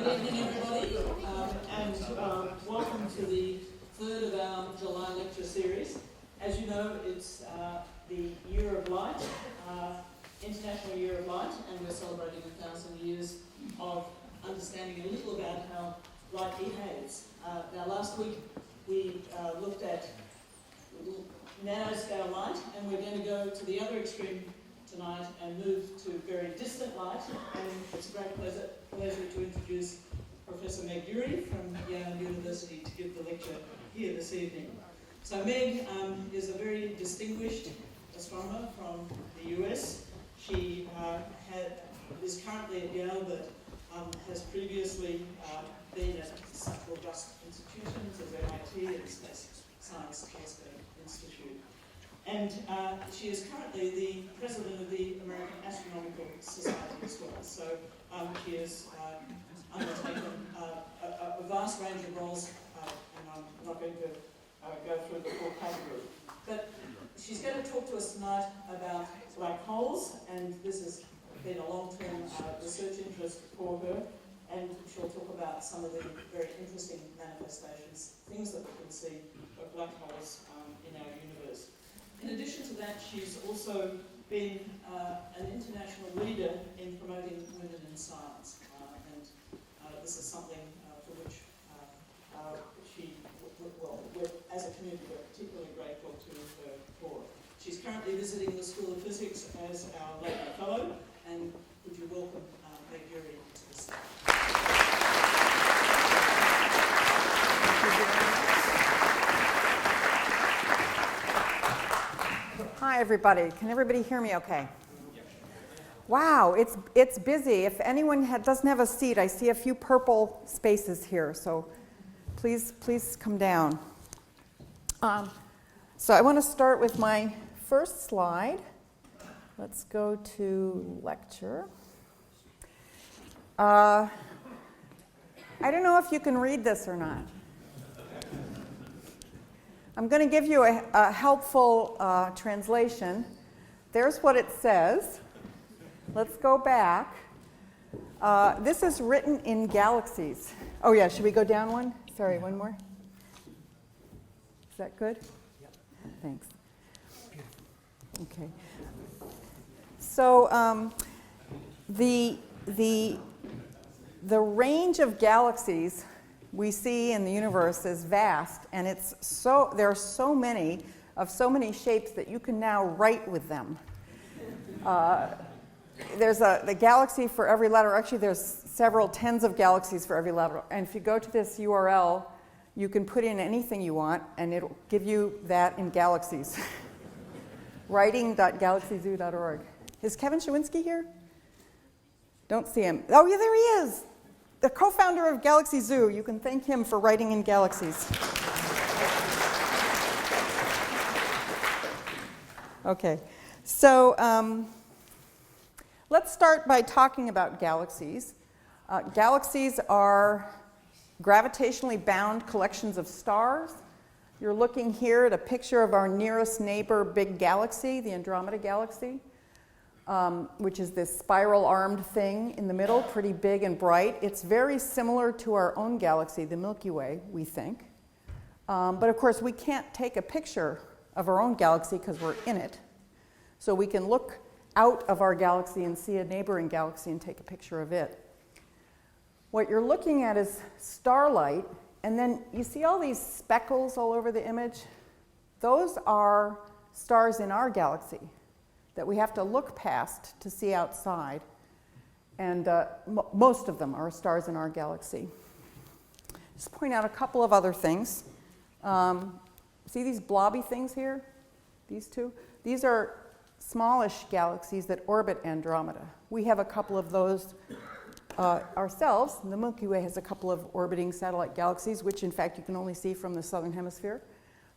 Good evening, everybody, and welcome to the third of our July lecture series. As you know, it's the Year of Light, International Year of Light, and we're celebrating 1,000 years of understanding a little about how light behaves. Now, last week we looked at nanoscale light, and we're going to go to the other extreme tonight and move to very distant light, and it's a great pleasure to introduce Professor Meg Urry from Yale University to give the lecture here this evening. So Meg is a very distinguished astronomer from the US. She is currently at Yale, but has previously been at such robust institutions as MIT and Space Science Telescope Institute. And she is currently the president of the American Astronomical Society as well. So she has undertaken a vast range of roles, and I'm not going to go through the full category. But she's going to talk to us tonight about black holes, and this has been a long-term research interest for her. And she'll talk about some of the very interesting manifestations, things that we can see of black holes in our universe. In addition to that, she's also been an international leader in promoting women in science, and this is something for which we're, as a community, we're particularly grateful to her for. She's currently visiting the School of Physics as our Lady Fellow, and would you welcome Meg Urry to the stage? Hi, everybody. Can everybody hear me okay? Wow, it's busy. If anyone doesn't have a seat, I see a few purple spaces here, so please come down. So I want to start with my first slide. Let's go to lecture. I don't know if you can read this or not. I'm going to give you a helpful translation. There's what it says. Let's go back. This is written in galaxies. Oh yeah, should we go down one? Sorry, one more. Is that good? Yep. Thanks. Okay. So the range of galaxies we see in the universe is vast, and there are so many of so many shapes that you can now write with them. There's the galaxy for every letter. Actually, there's several tens of galaxies for every letter. And if you go to this URL, you can put in anything you want, and it'll give you that in galaxies. Writing.galaxyzoo.org. Is Kevin Shawinski here? Don't see him. Oh, yeah, there he is. The co-founder of Galaxy Zoo. You can thank him for writing in galaxies. Okay, so let's start by talking about galaxies. Galaxies are gravitationally bound collections of stars. You're looking here at a picture of our nearest neighbor big galaxy, the Andromeda Galaxy. Which is this spiral-armed thing in the middle, pretty big and bright. It's very similar to our own galaxy, the Milky Way, we think. But of course, we can't take a picture of our own galaxy because we're in it. So we can look out of our galaxy and see a neighboring galaxy and take a picture of it. What you're looking at is starlight, and then you see all these speckles all over the image? Those are stars in our galaxy that we have to look past to see outside. And most of them are stars in our galaxy. Just point out a couple of other things. See these blobby things here? These two? These are smallish galaxies that orbit Andromeda. We have a couple of those ourselves. The Milky Way has a couple of orbiting satellite galaxies, which in fact you can only see from the southern hemisphere,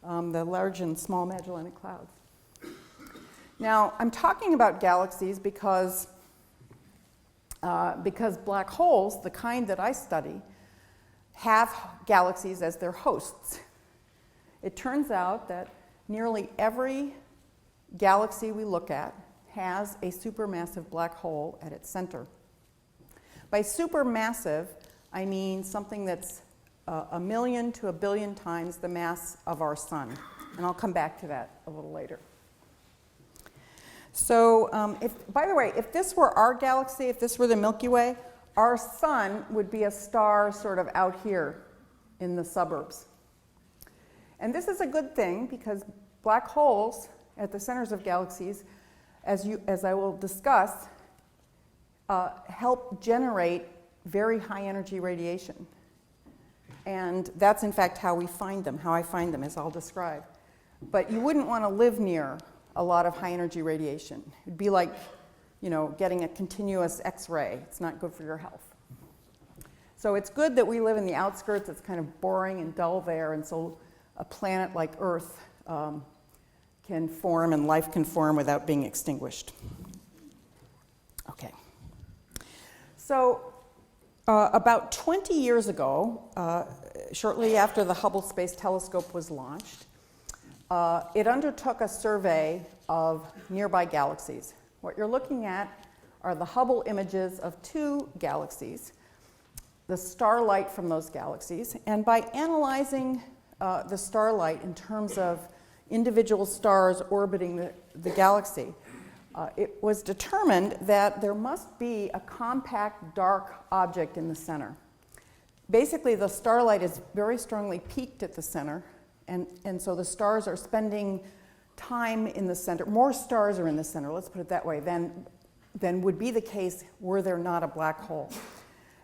the Large and Small Magellanic Clouds. Now, I'm talking about galaxies because black holes, the kind that I study, have galaxies as their hosts. It turns out that nearly every galaxy we look at has a supermassive black hole at its center. By supermassive, I mean something that's 1 million to 1 billion times the mass of our sun. And I'll come back to that a little later. So, by the way, if this were our galaxy, if this were the Milky Way, our sun would be a star sort of out here in the suburbs. And this is a good thing because black holes at the centers of galaxies, as I will discuss, help generate very high energy radiation. And that's in fact how we find them, how I find them, as I'll describe. But you wouldn't want to live near a lot of high energy radiation. It'd be like, getting a continuous X-ray. It's not good for your health. So it's good that we live in the outskirts. It's kind of boring and dull there, and so a planet like Earth can form and life can form without being extinguished. Okay. So about 20 years ago, shortly after the Hubble Space Telescope was launched, it undertook a survey of nearby galaxies. What you're looking at are the Hubble images of 2 galaxies, the starlight from those galaxies, and by analyzing the starlight in terms of individual stars orbiting the galaxy, it was determined that there must be a compact dark object in the center. Basically, the starlight is very strongly peaked at the center, and so the stars are spending time in the center. More stars are in the center, let's put it that way, than would be the case were there not a black hole.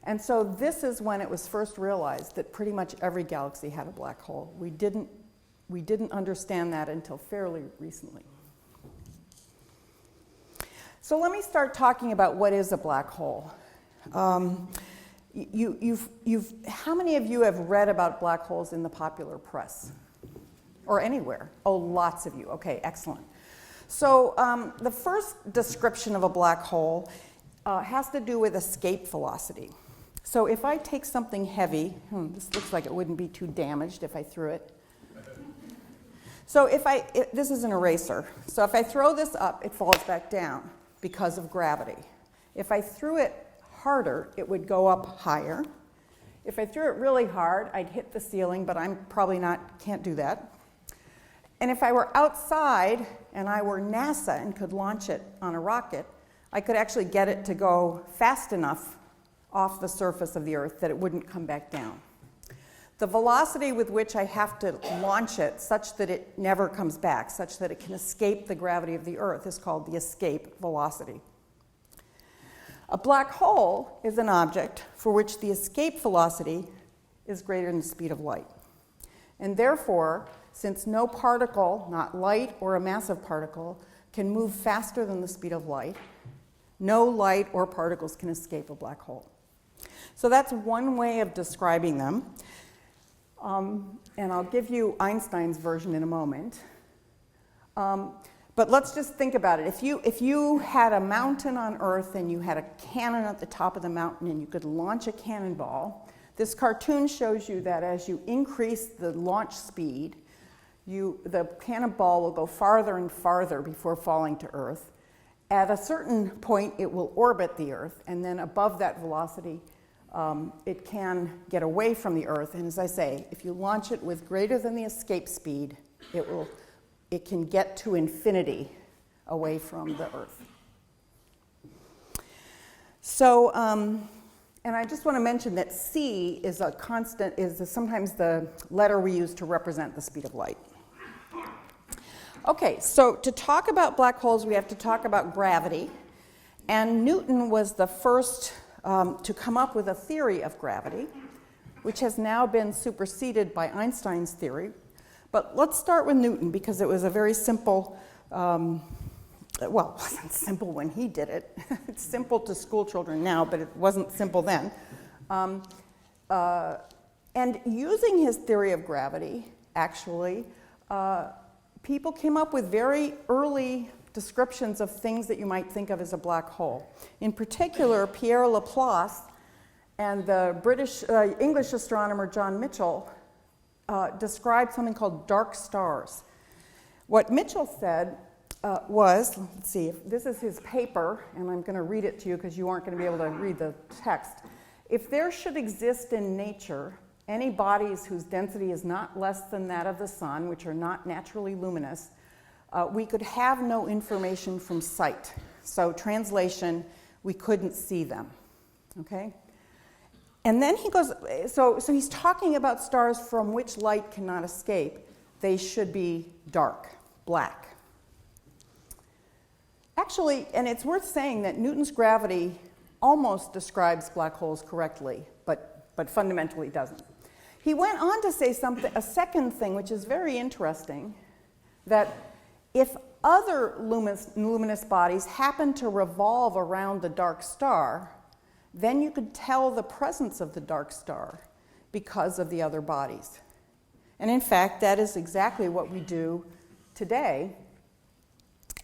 And so this is when it was first realized that pretty much every galaxy had a black hole. We didn't understand that until fairly recently. So let me start talking about what is a black hole. How many of you have read about black holes in the popular press? Or anywhere? Oh, lots of you. Okay, excellent. So the first description of a black hole has to do with escape velocity. So if I take something heavy, this looks like it wouldn't be too damaged if I threw it. So this is an eraser. So if I throw this up, it falls back down because of gravity. If I threw it harder, it would go up higher. If I threw it really hard, I'd hit the ceiling, but I'm probably can't do that. And if I were outside and I were NASA and could launch it on a rocket, I could actually get it to go fast enough off the surface of the Earth that it wouldn't come back down. The velocity with which I have to launch it such that it never comes back, such that it can escape the gravity of the Earth, is called the escape velocity. A black hole is an object for which the escape velocity is greater than the speed of light. And therefore, since no particle, not light or a massive particle, can move faster than the speed of light, no light or particles can escape a black hole. So that's one way of describing them. And I'll give you Einstein's version in a moment. But let's just think about it. If you had a mountain on Earth and you had a cannon at the top of the mountain and you could launch a cannonball, this cartoon shows you that as you increase the launch speed, the cannonball will go farther and farther before falling to Earth. At a certain point, it will orbit the Earth, and then above that velocity, it can get away from the Earth. And as I say, if you launch it with greater than the escape speed, it can get to infinity away from the Earth. So, and I just want to mention that c is a constant, sometimes the letter we use to represent the speed of light. Okay, so to talk about black holes, we have to talk about gravity. And Newton was the first to come up with a theory of gravity, which has now been superseded by Einstein's theory. But let's start with Newton, because it was a very simple, well, it wasn't simple when he did it. It's simple to school children now, but it wasn't simple then. And using his theory of gravity, actually, people came up with very early descriptions of things that you might think of as a black hole. In particular, Pierre Laplace and the English astronomer John Mitchell described something called dark stars. What Mitchell said was, let's see, this is his paper, and I'm going to read it to you because you aren't going to be able to read the text. if there should exist in nature any bodies whose density is not less than that of the sun, which are not naturally luminous, we could have no information from sight. So translation, we couldn't see them, okay? And then he goes, so he's talking about stars from which light cannot escape. They should be dark, black. Actually, and it's worth saying that Newton's gravity almost describes black holes correctly, but fundamentally doesn't. He went on to say a second thing, which is very interesting, that if other luminous bodies happen to revolve around the dark star, then you could tell the presence of the dark star because of the other bodies. And in fact, that is exactly what we do today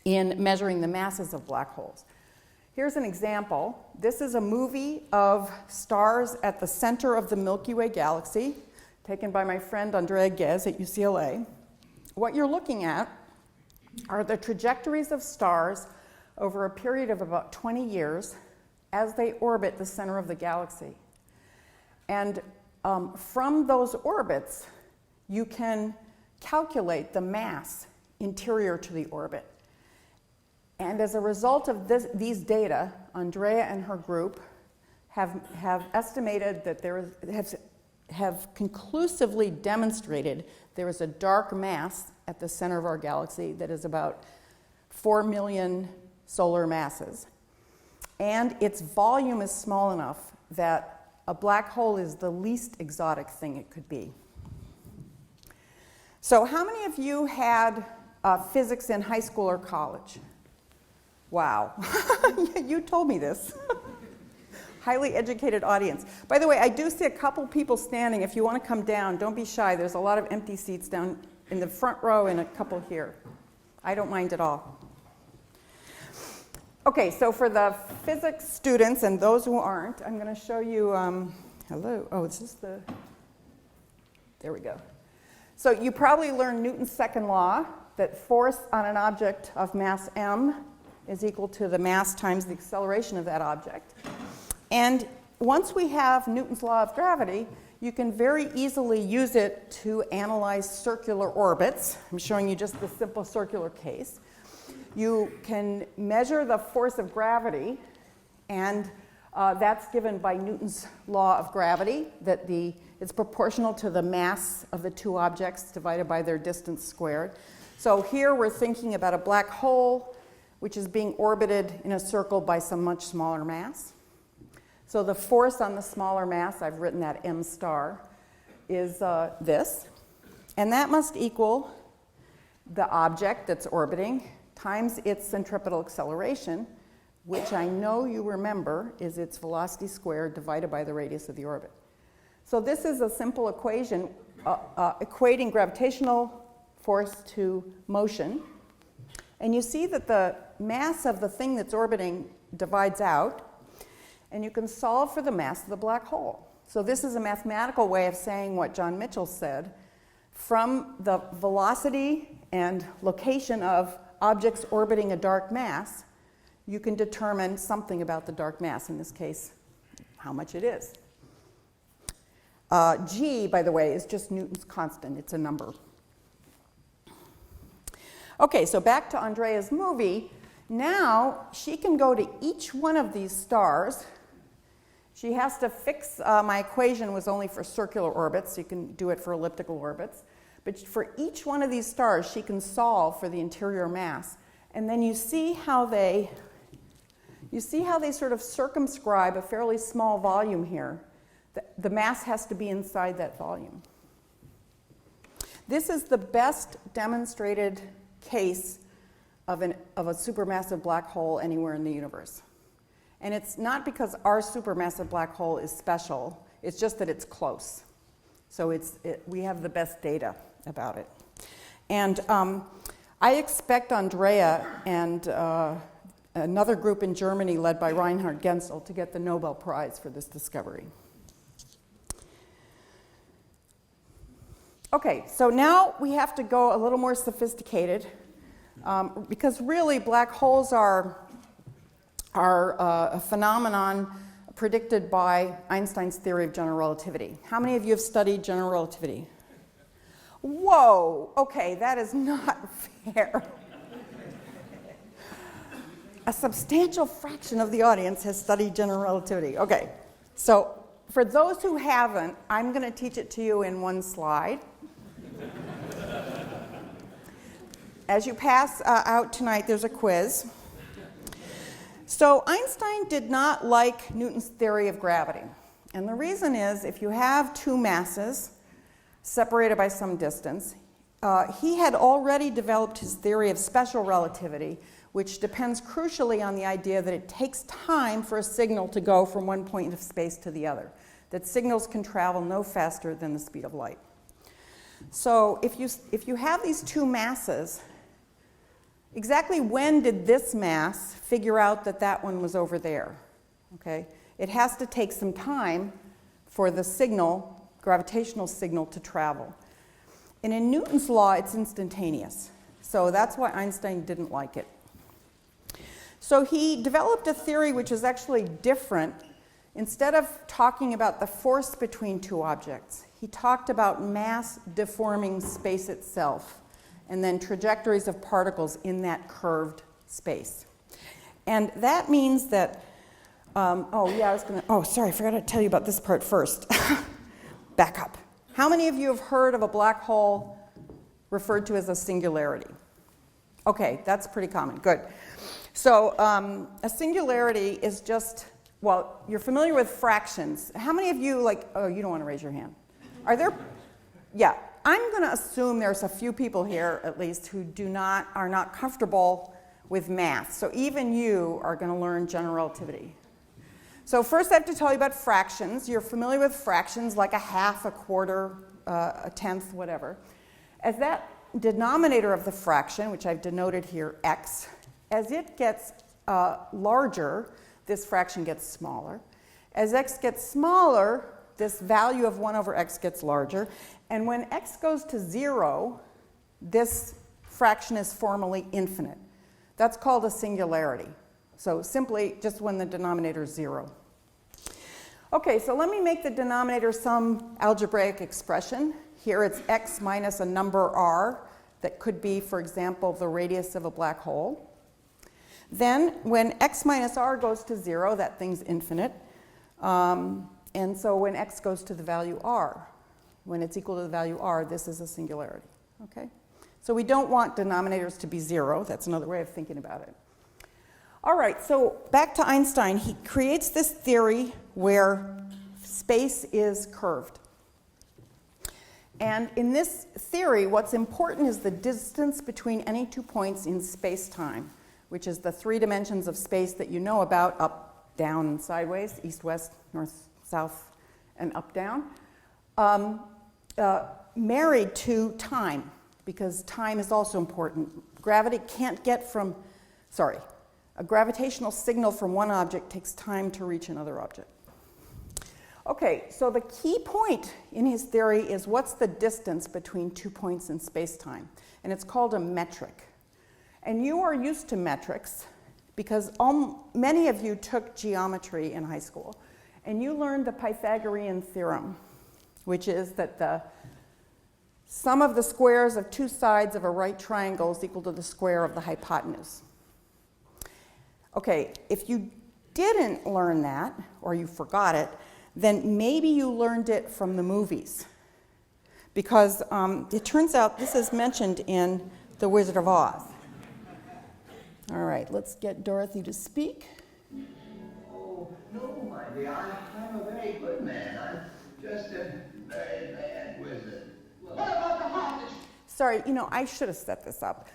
in measuring the masses of black holes. Here's an example. This is a movie of stars at the center of the Milky Way galaxy, taken by my friend Andrea Ghez at UCLA. What you're looking at are the trajectories of stars over a period of about 20 years as they orbit the center of the galaxy. And from those orbits, you can calculate the mass interior to the orbit. And as a result of these data, Andrea and her group have estimated that have conclusively demonstrated there is a dark mass at the center of our galaxy that is about 4 million solar masses. And its volume is small enough that a black hole is the least exotic thing it could be. So how many of you had physics in high school or college? Wow, you told me this. Highly educated audience. By the way, I do see a couple people standing. If you want to come down, don't be shy. There's a lot of empty seats down in the front row and a couple here. I don't mind at all. Okay, so for the physics students and those who aren't, I'm going to show you, hello, oh, is this the, there we go. So you probably learned Newton's second law, that force on an object of mass m is equal to the mass times the acceleration of that object. And once we have Newton's law of gravity, you can very easily use it to analyze circular orbits. I'm showing you just the simple circular case. You can measure the force of gravity, and that's given by Newton's law of gravity, that it's proportional to the mass of the two objects divided by their distance squared. So here we're thinking about a black hole which is being orbited in a circle by some much smaller mass. So the force on the smaller mass, I've written that m star, is this. And that must equal the object that's orbiting times its centripetal acceleration, which I know you remember is its velocity squared divided by the radius of the orbit. So this is a simple equation equating gravitational force to motion. And you see that the mass of the thing that's orbiting divides out, and you can solve for the mass of the black hole. So this is a mathematical way of saying what John Mitchell said. From the velocity and location of objects orbiting a dark mass, you can determine something about the dark mass, in this case, how much it is. G, by the way, is just Newton's constant. It's a number. Okay, so back to Andrea's movie. Now she can go to each one of these stars. She has to fix, my equation was only for circular orbits, so you can do it for elliptical orbits. But for each one of these stars, she can solve for the interior mass. And then you see how they sort of circumscribe a fairly small volume here. The mass has to be inside that volume. This is the best demonstrated case of a supermassive black hole anywhere in the universe. And it's not because our supermassive black hole is special, it's just that it's close. So we have the best data about it. And I expect Andrea and another group in Germany led by Reinhard Genzel to get the Nobel Prize for this discovery. Okay, so now we have to go a little more sophisticated because really black holes are a phenomenon predicted by Einstein's theory of general relativity. How many of you have studied general relativity? Whoa, okay, that is not fair. A substantial fraction of the audience has studied general relativity. Okay, so for those who haven't, I'm going to teach it to you in one slide. As you pass out tonight, there's a quiz. So Einstein did not like Newton's theory of gravity. And the reason is, if you have two masses separated by some distance, he had already developed his theory of special relativity, which depends crucially on the idea that it takes time for a signal to go from one point of space to the other, that signals can travel no faster than the speed of light. So if you have these two masses, exactly when did this mass figure out that that one was over there? Okay? It has to take some time for the signal, gravitational signal, to travel. And in Newton's law, it's instantaneous. So that's why Einstein didn't like it. So he developed a theory which is actually different. Instead of talking about the force between two objects, he talked about mass deforming space itself, and then trajectories of particles in that curved space. And that means that, sorry, I forgot to tell you about this part first. Back up. How many of you have heard of a black hole referred to as a singularity? Okay, that's pretty common, good. So a singularity is just, well, you're familiar with fractions. How many of you, you don't want to raise your hand. Are there, yeah. I'm going to assume there's a few people here, at least, who are not comfortable with math. So even you are going to learn general relativity. So first I have to tell you about fractions. You're familiar with fractions, like a half, a quarter, a tenth, whatever. As that denominator of the fraction, which I've denoted here, x, as it gets larger, this fraction gets smaller. As x gets smaller, this value of 1 over x gets larger. And when x goes to 0, this fraction is formally infinite. That's called a singularity. So simply just when the denominator is 0. Okay, so let me make the denominator some algebraic expression. Here it's x minus a number r that could be, for example, the radius of a black hole. Then when x minus r goes to 0, that thing's infinite. And so when x goes to the value r, when it's equal to the value r, this is a singularity. Okay? So we don't want denominators to be 0. That's another way of thinking about it. All right, so back to Einstein. He creates this theory where space is curved. And in this theory, what's important is the distance between any two points in space-time, which is the three dimensions of space that you know about: up, down, and sideways, east, west, north, south, and up, down, married to time, because time is also important. Gravity can't get from, a gravitational signal from one object takes time to reach another object. Okay, so the key point in his theory is what's the distance between 2 points in space-time, and it's called a metric. And you are used to metrics because many of you took geometry in high school, and you learned the Pythagorean theorem, which is that the sum of the squares of two sides of a right triangle is equal to the square of the hypotenuse. Okay, if you didn't learn that, or you forgot it, then maybe you learned it from the movies. Because it turns out this is mentioned in The Wizard of Oz. All right, let's get Dorothy to speak. Oh, no, my dear, I'm a very good man. I'm just a very bad wizard. What about the hostage? Sorry, I should have set this up.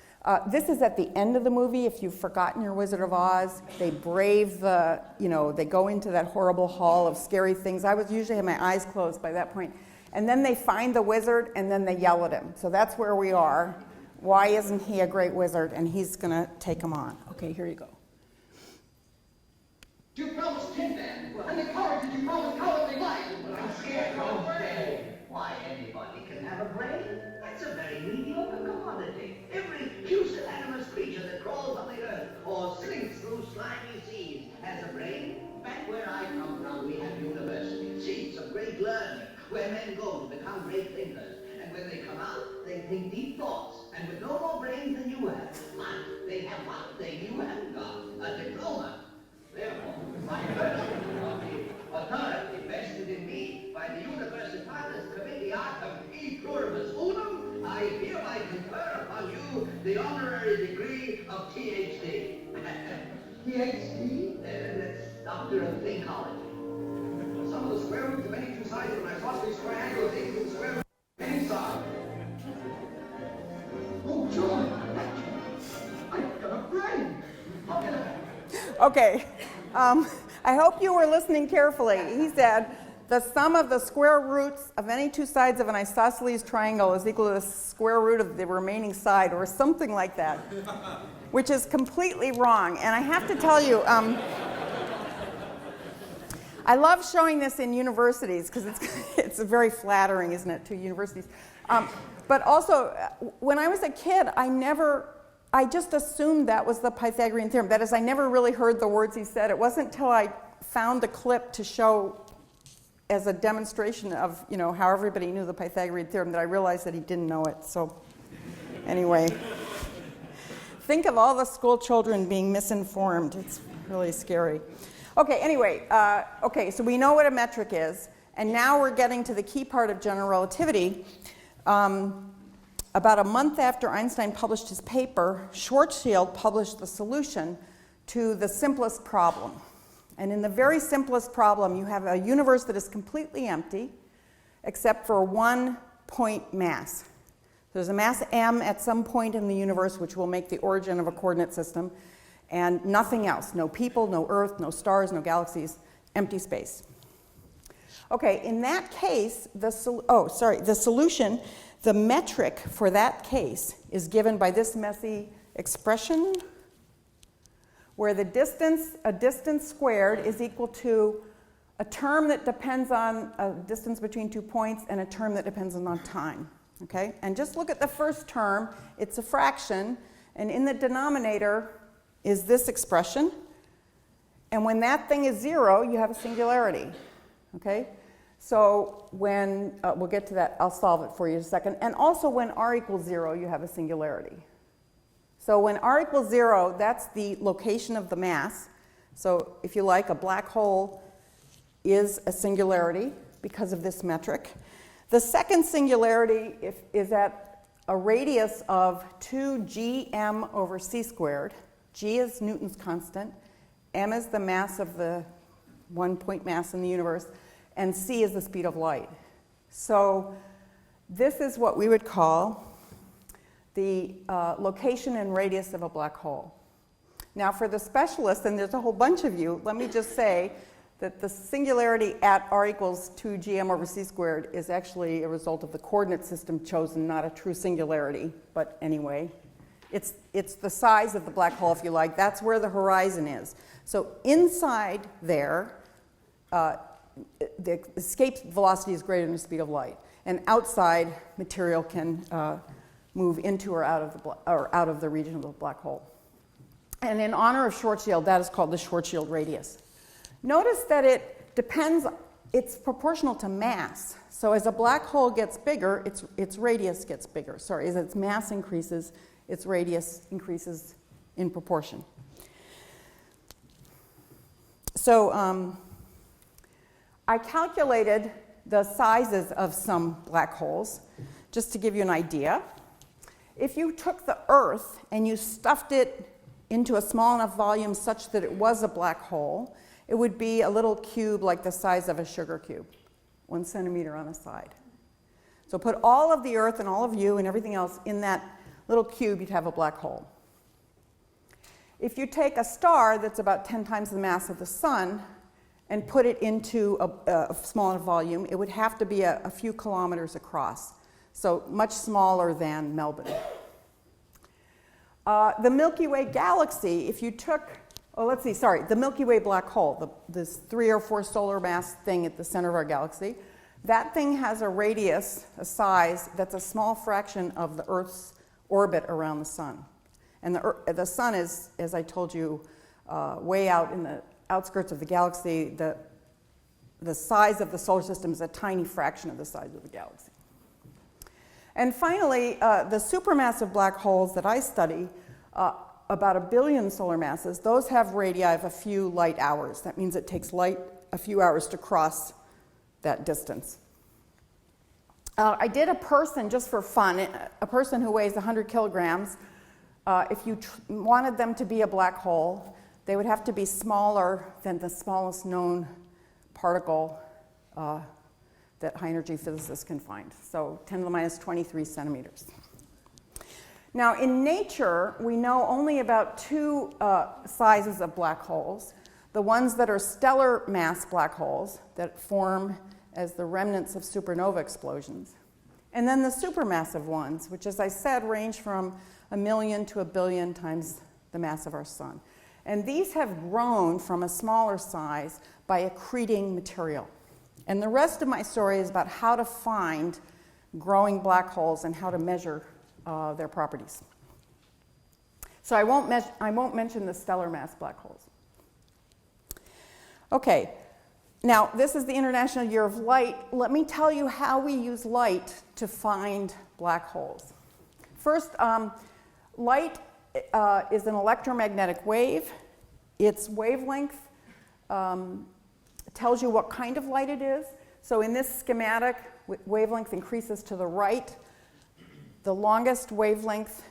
This is at the end of the movie. If you've forgotten your Wizard of Oz, they brave the, they go into that horrible hall of scary things. I was usually had my eyes closed by that point. And then they find the wizard, and then they yell at him. So that's where we are. Why isn't he a great wizard? And he's going to take him on. Okay, here you go. You promised Tin Man, and the courage that you promised cowardly life. But I'm scared of brain. Why, anybody can have a brain. That's a very mediocre commodity. Every pusillanimous creature that crawls on the earth or slinks through slimy seas has a brain. Back where I come from, we have universities, seats of great learning, where men go to become great thinkers. And when they come out, they think deep thoughts. And with no more brains than you have, but they have one thing you haven't got, a diploma. Therefore, my personal authority vested in me by the Universitatis Comitiatum e Pluribus Unum, I hereby confer upon you the honorary degree of Ph.D. Ph.D.? That's Doctor of Thinkology. Some of the square roots of any two sides of an isosceles triangle is equal to the square root of any side. Oh, John, I've got a brain. How can I? Okay, I hope you were listening carefully. He said the sum of the square roots of any two sides of an isosceles triangle is equal to the square root of the remaining side, or something like that, which is completely wrong. And I have to tell you, I love showing this in universities because it's very flattering, isn't it, to universities. But also, when I was a kid, I just assumed that was the Pythagorean theorem. That is, I never really heard the words he said. It wasn't until I found the clip to show as a demonstration of, how everybody knew the Pythagorean theorem that I realized that he didn't know it. So anyway, think of all the school children being misinformed. It's really scary. Okay, anyway, so we know what a metric is, and now we're getting to the key part of general relativity. About a month after Einstein published his paper, Schwarzschild published the solution to the simplest problem. And in the very simplest problem, you have a universe that is completely empty, except for one point mass. There's a mass m at some point in the universe, which will make the origin of a coordinate system, and nothing else. No people, no Earth, no stars, no galaxies, empty space. Okay, in that case, the solution, the metric for that case is given by this messy expression where a distance squared is equal to a term that depends on a distance between 2 points and a term that depends on time. Okay? And just look at the first term. It's a fraction, and in the denominator is this expression. And when that thing is 0, you have a singularity. Okay? So when, we'll get to that, I'll solve it for you in a second. And also when r equals 0, you have a singularity. So when r equals 0, that's the location of the mass. So if you like, a black hole is a singularity because of this metric. The second singularity is at a radius of 2gm over c squared. G is Newton's constant. M is the mass of the 1 point mass in the universe. And c is the speed of light. So this is what we would call the location and radius of a black hole. Now for the specialists, and there's a whole bunch of you, let me just say that the singularity at r equals 2gm over c squared is actually a result of the coordinate system chosen, not a true singularity. But anyway, it's the size of the black hole, if you like. That's where the horizon is. So inside there, the escape velocity is greater than the speed of light, and outside material can move into or out of the region of the black hole. And in honor of Schwarzschild, that is called the Schwarzschild radius. Notice that it's proportional to mass. So as a black hole gets bigger, its radius gets bigger. Sorry, as its mass increases, its radius increases in proportion. So I calculated the sizes of some black holes, just to give you an idea. If you took the Earth and you stuffed it into a small enough volume such that it was a black hole, it would be a little cube like the size of a sugar cube, 1 centimeter on a side. So put all of the Earth and all of you and everything else in that little cube, you'd have a black hole. If you take a star that's about 10 times the mass of the sun and put it into a small enough volume, it would have to be a few kilometers across, so much smaller than Melbourne. The Milky Way galaxy, if you took, the Milky Way black hole, this 3 or 4 solar mass thing at the center of our galaxy, that thing has a radius, a size, that's a small fraction of the Earth's orbit around the sun. And the sun is, as I told you, way out in the outskirts of the galaxy, the size of the solar system is a tiny fraction of the size of the galaxy. And finally, the supermassive black holes that I study, about 1 billion solar masses, those have radii of a few light hours. That means it takes light a few hours to cross that distance. I did a person, just for fun, a person who weighs 100 kilograms. If you wanted them to be a black hole, they would have to be smaller than the smallest known particle that high-energy physicists can find, so 10 to the minus 23 centimeters. Now, in nature, we know only about 2 sizes of black holes. The ones that are stellar mass black holes that form as the remnants of supernova explosions. And then the supermassive ones, which, as I said, range from 1 million to 1 billion times the mass of our sun. And these have grown from a smaller size by accreting material. And the rest of my story is about how to find growing black holes and how to measure their properties. So I won't mention the stellar mass black holes. Okay, now this is the International Year of Light. Let me tell you how we use light to find black holes. First, light is an electromagnetic wave. Its wavelength tells you what kind of light it is. So in this schematic, wavelength increases to the right. The longest wavelength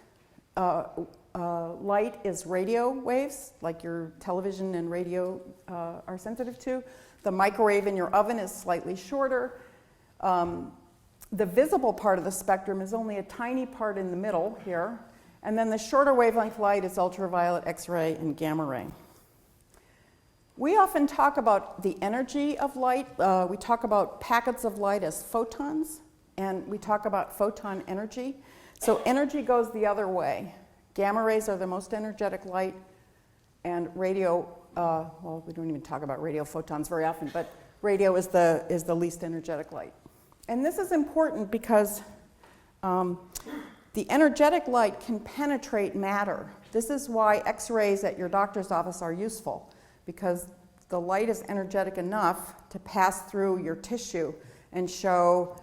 light is radio waves, like your television and radio are sensitive to. The microwave in your oven is slightly shorter. The visible part of the spectrum is only a tiny part in the middle here. And then the shorter wavelength light is ultraviolet, X-ray, and gamma ray. We often talk about the energy of light. We talk about packets of light as photons, and we talk about photon energy. So energy goes the other way. Gamma rays are the most energetic light, and radio, well, we don't even talk about radio photons very often, but radio is the least energetic light. And this is important because the energetic light can penetrate matter. This is why X-rays at your doctor's office are useful, because the light is energetic enough to pass through your tissue and show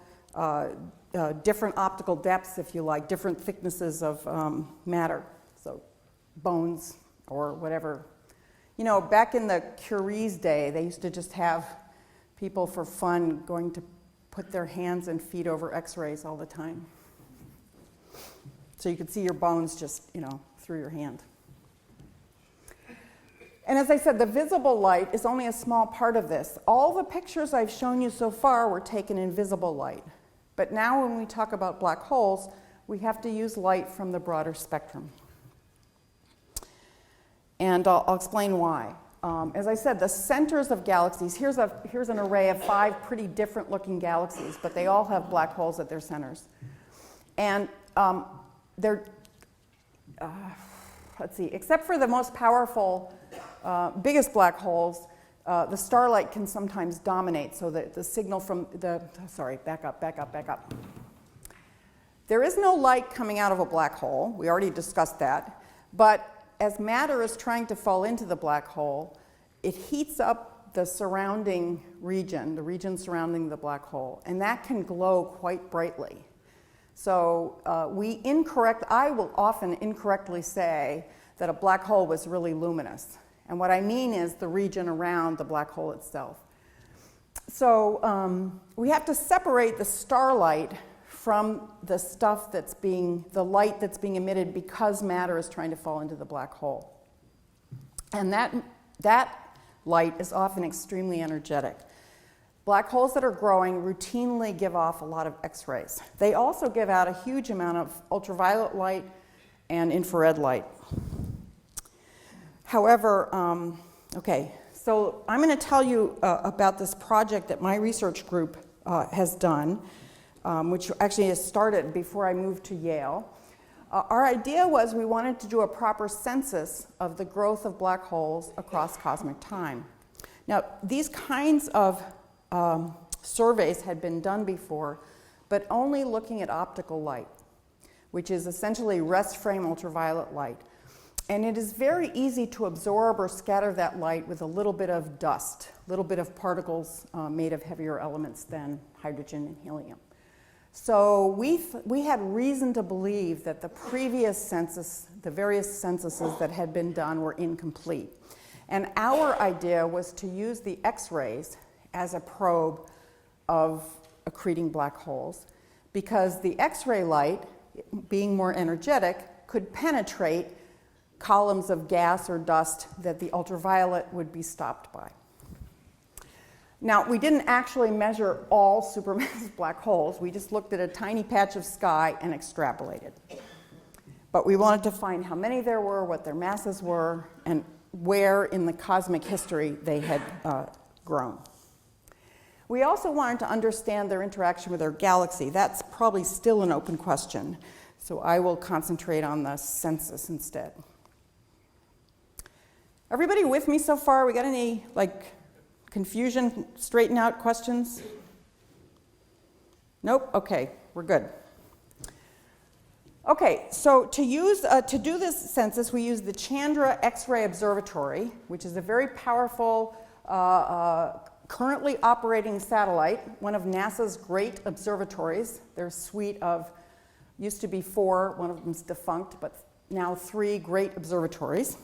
different optical depths, if you like, different thicknesses of matter, so bones or whatever. You know, back in the Curie's day, they used to just have people for fun going to put their hands and feet over X-rays all the time. So you could see your bones just, through your hand. And as I said, the visible light is only a small part of this. All the pictures I've shown you so far were taken in visible light. But now when we talk about black holes, we have to use light from the broader spectrum. And I'll explain why. As I said, the centers of galaxies, here's an array of 5 pretty different looking galaxies, but they all have black holes at their centers. And they're, let's see, except for the most powerful, biggest black holes, the starlight can sometimes dominate, so that the signal from back up. There is no light coming out of a black hole. We already discussed that. But as matter is trying to fall into the black hole, it heats up the surrounding region, the region surrounding the black hole, and that can glow quite brightly. So I will often incorrectly say that a black hole was really luminous. And what I mean is the region around the black hole itself. So we have to separate the starlight from the stuff the light that's being emitted because matter is trying to fall into the black hole. And that light is often extremely energetic. Black holes that are growing routinely give off a lot of X-rays. They also give out a huge amount of ultraviolet light and infrared light. However, so I'm going to tell you about this project that my research group has done, which actually has started before I moved to Yale. Our idea was we wanted to do a proper census of the growth of black holes across cosmic time. Now, these kinds of surveys had been done before, but only looking at optical light, which is essentially rest frame ultraviolet light. And it is very easy to absorb or scatter that light with a little bit of dust, a little bit of particles made of heavier elements than hydrogen and helium. So we had reason to believe that the previous census, the various censuses that had been done, were incomplete. And our idea was to use the X-rays as a probe of accreting black holes, because the X-ray light, being more energetic, could penetrate columns of gas or dust that the ultraviolet would be stopped by. Now, we didn't actually measure all supermassive black holes. We just looked at a tiny patch of sky and extrapolated. But we wanted to find how many there were, what their masses were, and where in the cosmic history they had grown. We also wanted to understand their interaction with our galaxy. That's probably still an open question, so I will concentrate on the census instead. Everybody with me so far? We got any, confusion, straighten out questions? Nope? Okay, we're good. Okay, so to do this census, we use the Chandra X-ray Observatory, which is a very powerful, currently operating satellite, one of NASA's great observatories. Their suite of, used to be 4, one of them's defunct, but now 3 great observatories.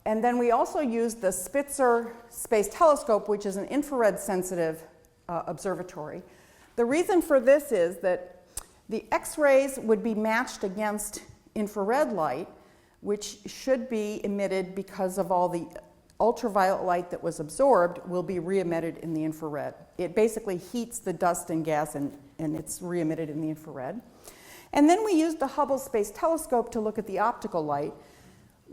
And then we also use the Spitzer Space Telescope, which is an infrared sensitive observatory. The reason for this is that the X-rays would be matched against infrared light, which should be emitted because of all the ultraviolet light that was absorbed will be re-emitted in the infrared. It basically heats the dust and gas and it's re-emitted in the infrared. And then we used the Hubble Space Telescope to look at the optical light,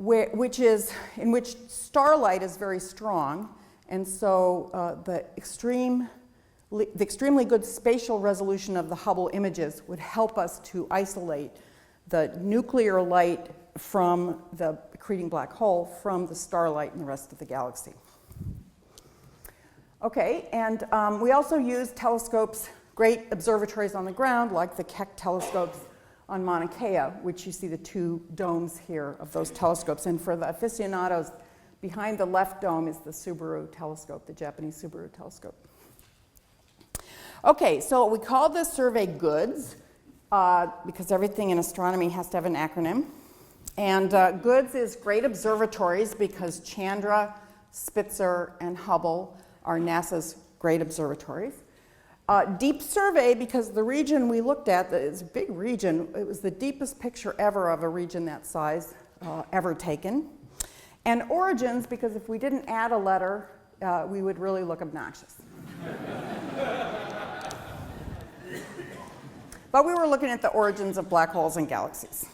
in which starlight is very strong, and so the extremely good spatial resolution of the Hubble images would help us to isolate the nuclear light from the accreting black hole from the starlight and the rest of the galaxy. Okay, and we also use telescopes, great observatories on the ground, like the Keck telescopes on Mauna Kea, which you see the 2 domes here of those telescopes. And for the aficionados, behind the left dome is the Subaru telescope, the Japanese Subaru telescope. Okay, so we call this survey GOODS, because everything in astronomy has to have an acronym. And GOODS is Great Observatories, because Chandra, Spitzer, and Hubble are NASA's great observatories. Deep survey, because the region we looked at is a big region. It was the deepest picture ever of a region that size ever taken. And origins, because if we didn't add a letter, we would really look obnoxious. But we were looking at the origins of black holes and galaxies.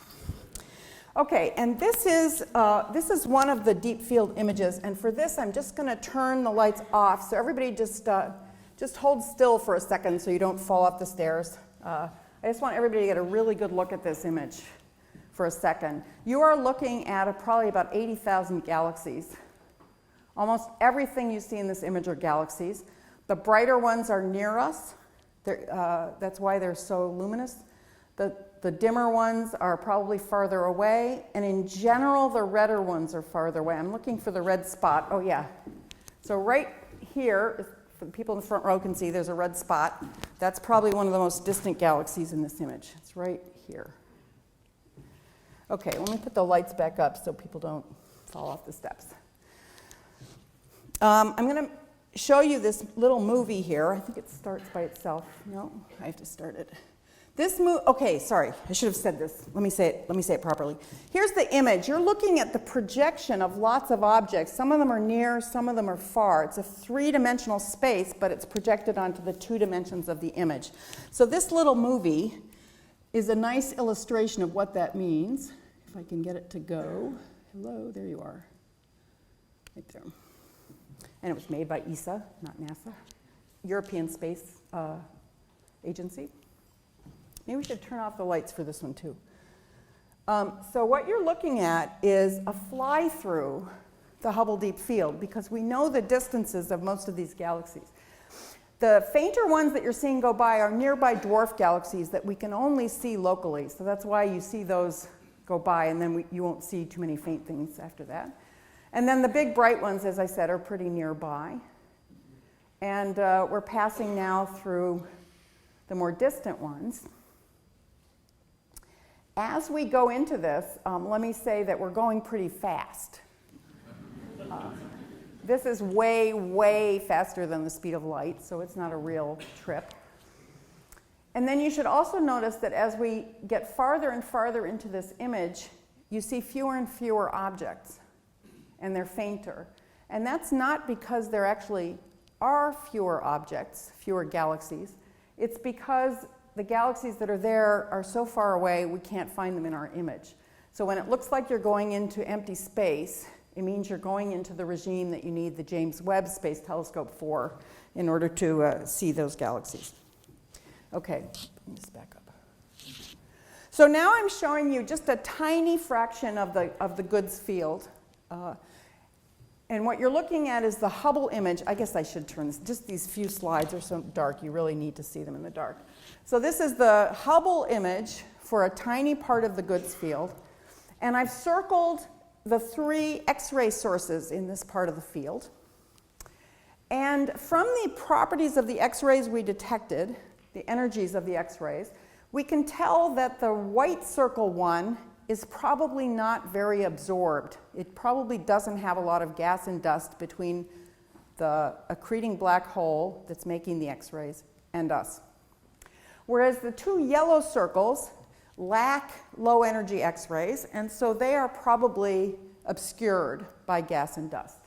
Okay, and this is one of the deep field images. And for this, I'm just going to turn the lights off. So everybody just hold still for a second so you don't fall off the stairs. I just want everybody to get a really good look at this image for a second. You are looking at probably about 80,000 galaxies. Almost everything you see in this image are galaxies. The brighter ones are near us. That's why they're so luminous. The dimmer ones are probably farther away. And in general, the redder ones are farther away. I'm looking for the red spot. Oh, yeah. So right here, for the people in the front row can see there's a red spot. That's probably one of the most distant galaxies in this image. It's right here. Okay, let me put the lights back up so people don't fall off the steps. I'm going to show you this little movie here. I think it starts by itself. No, I have to start it. Okay, sorry, I should have said this. Let me say it properly. Here's the image. You're looking at the projection of lots of objects. Some of them are near, some of them are far. It's a 3-dimensional space, but it's projected onto the 2 dimensions of the image. So this little movie is a nice illustration of what that means. If I can get it to go. Hello, there you are. Right there. And it was made by ESA, not NASA, European Space Agency. Maybe we should turn off the lights for this one too. So what you're looking at is a fly-through the Hubble Deep Field, because we know the distances of most of these galaxies. The fainter ones that you're seeing go by are nearby dwarf galaxies that we can only see locally. So that's why you see those go by, and then you won't see too many faint things after that. And then the big bright ones, as I said, are pretty nearby. And we're passing now through the more distant ones. As we go into this, let me say that we're going pretty fast. This is way, way faster than the speed of light, so it's not a real trip. And then you should also notice that as we get farther and farther into this image, you see fewer and fewer objects, and they're fainter. And that's not because there actually are fewer objects, fewer galaxies. It's because the galaxies that are there are so far away we can't find them in our image. So when it looks like you're going into empty space, it means you're going into the regime that you need the James Webb Space Telescope for in order to see those galaxies. Okay, let me just back up. So now I'm showing you just a tiny fraction of the goods field. And what you're looking at is the Hubble image. I guess I should turn this. Just these few slides are so dark, you really need to see them in the dark. So this is the Hubble image for a tiny part of the goods field. And I've circled the 3 X-ray sources in this part of the field. And from the properties of the X-rays we detected, the energies of the X-rays, we can tell that the white circle one is probably not very absorbed. It probably doesn't have a lot of gas and dust between the accreting black hole that's making the X-rays and us. Whereas the 2 yellow circles lack low energy X-rays, and so they are probably obscured by gas and dust.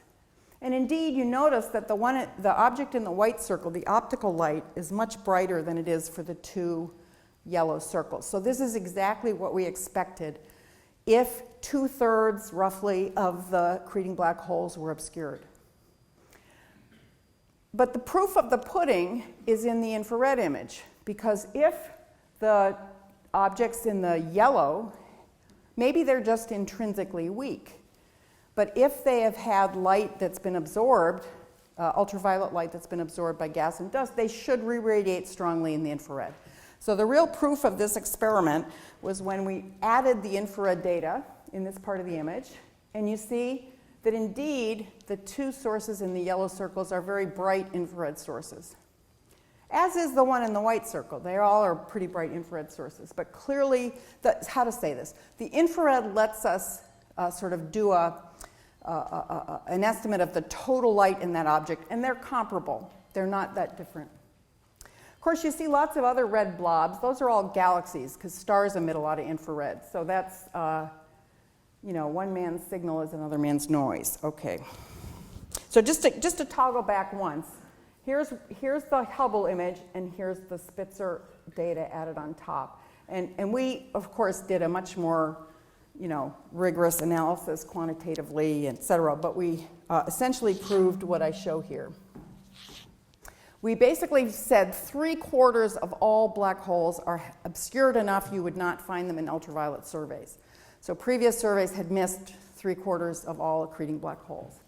And indeed, you notice that the object in the white circle, the optical light, is much brighter than it is for the 2 yellow circles. So this is exactly what we expected if 2/3 roughly of the accreting black holes were obscured. But the proof of the pudding is in the infrared image, because if the objects in the yellow, maybe they're just intrinsically weak, but if they have had light that's been absorbed, ultraviolet light that's been absorbed by gas and dust, they should re-radiate strongly in the infrared. So the real proof of this experiment was when we added the infrared data in this part of the image, and you see that indeed the 2 sources in the yellow circles are very bright infrared sources, as is the one in the white circle. They all are pretty bright infrared sources, but clearly, how to say this, the infrared lets us sort of do an estimate of the total light in that object, and they're comparable. They're not that different. Of course, you see lots of other red blobs. Those are all galaxies, because stars emit a lot of infrared. So that's, one man's signal is another man's noise. Okay. So just to toggle back once, here's the Hubble image, and here's the Spitzer data added on top. And we, of course, did a much more rigorous analysis quantitatively, et cetera, but we essentially proved what I show here. We basically said 3/4 of all black holes are obscured enough you would not find them in ultraviolet surveys. So previous surveys had missed 3/4 of all accreting black holes.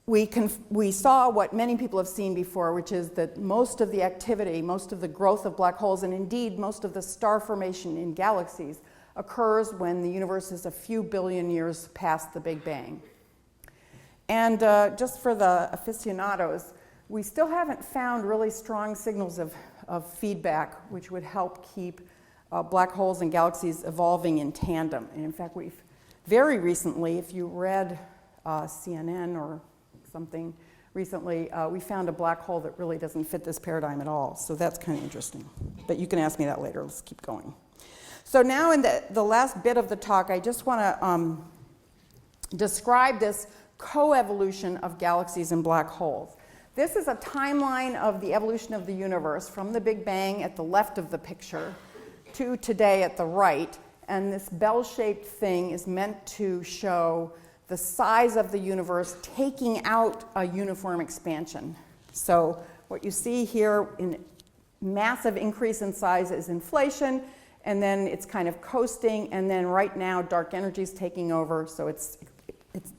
We saw what many people have seen before, which is that most of the activity, most of the growth of black holes, and indeed most of the star formation in galaxies occurs when the universe is a few billion years past the Big Bang. And just for the aficionados, we still haven't found really strong signals of feedback which would help keep black holes and galaxies evolving in tandem. And in fact, we've very recently, if you read CNN or something recently, we found a black hole that really doesn't fit this paradigm at all. So that's kind of interesting. But you can ask me that later. Let's keep going. So now in the last bit of the talk, I just want to describe this coevolution of galaxies and black holes. This is a timeline of the evolution of the universe from the Big Bang at the left of the picture to today at the right. And this bell-shaped thing is meant to show the size of the universe taking out a uniform expansion. So what you see here in massive increase in size is inflation, and then it's kind of coasting, and then right now dark energy is taking over, so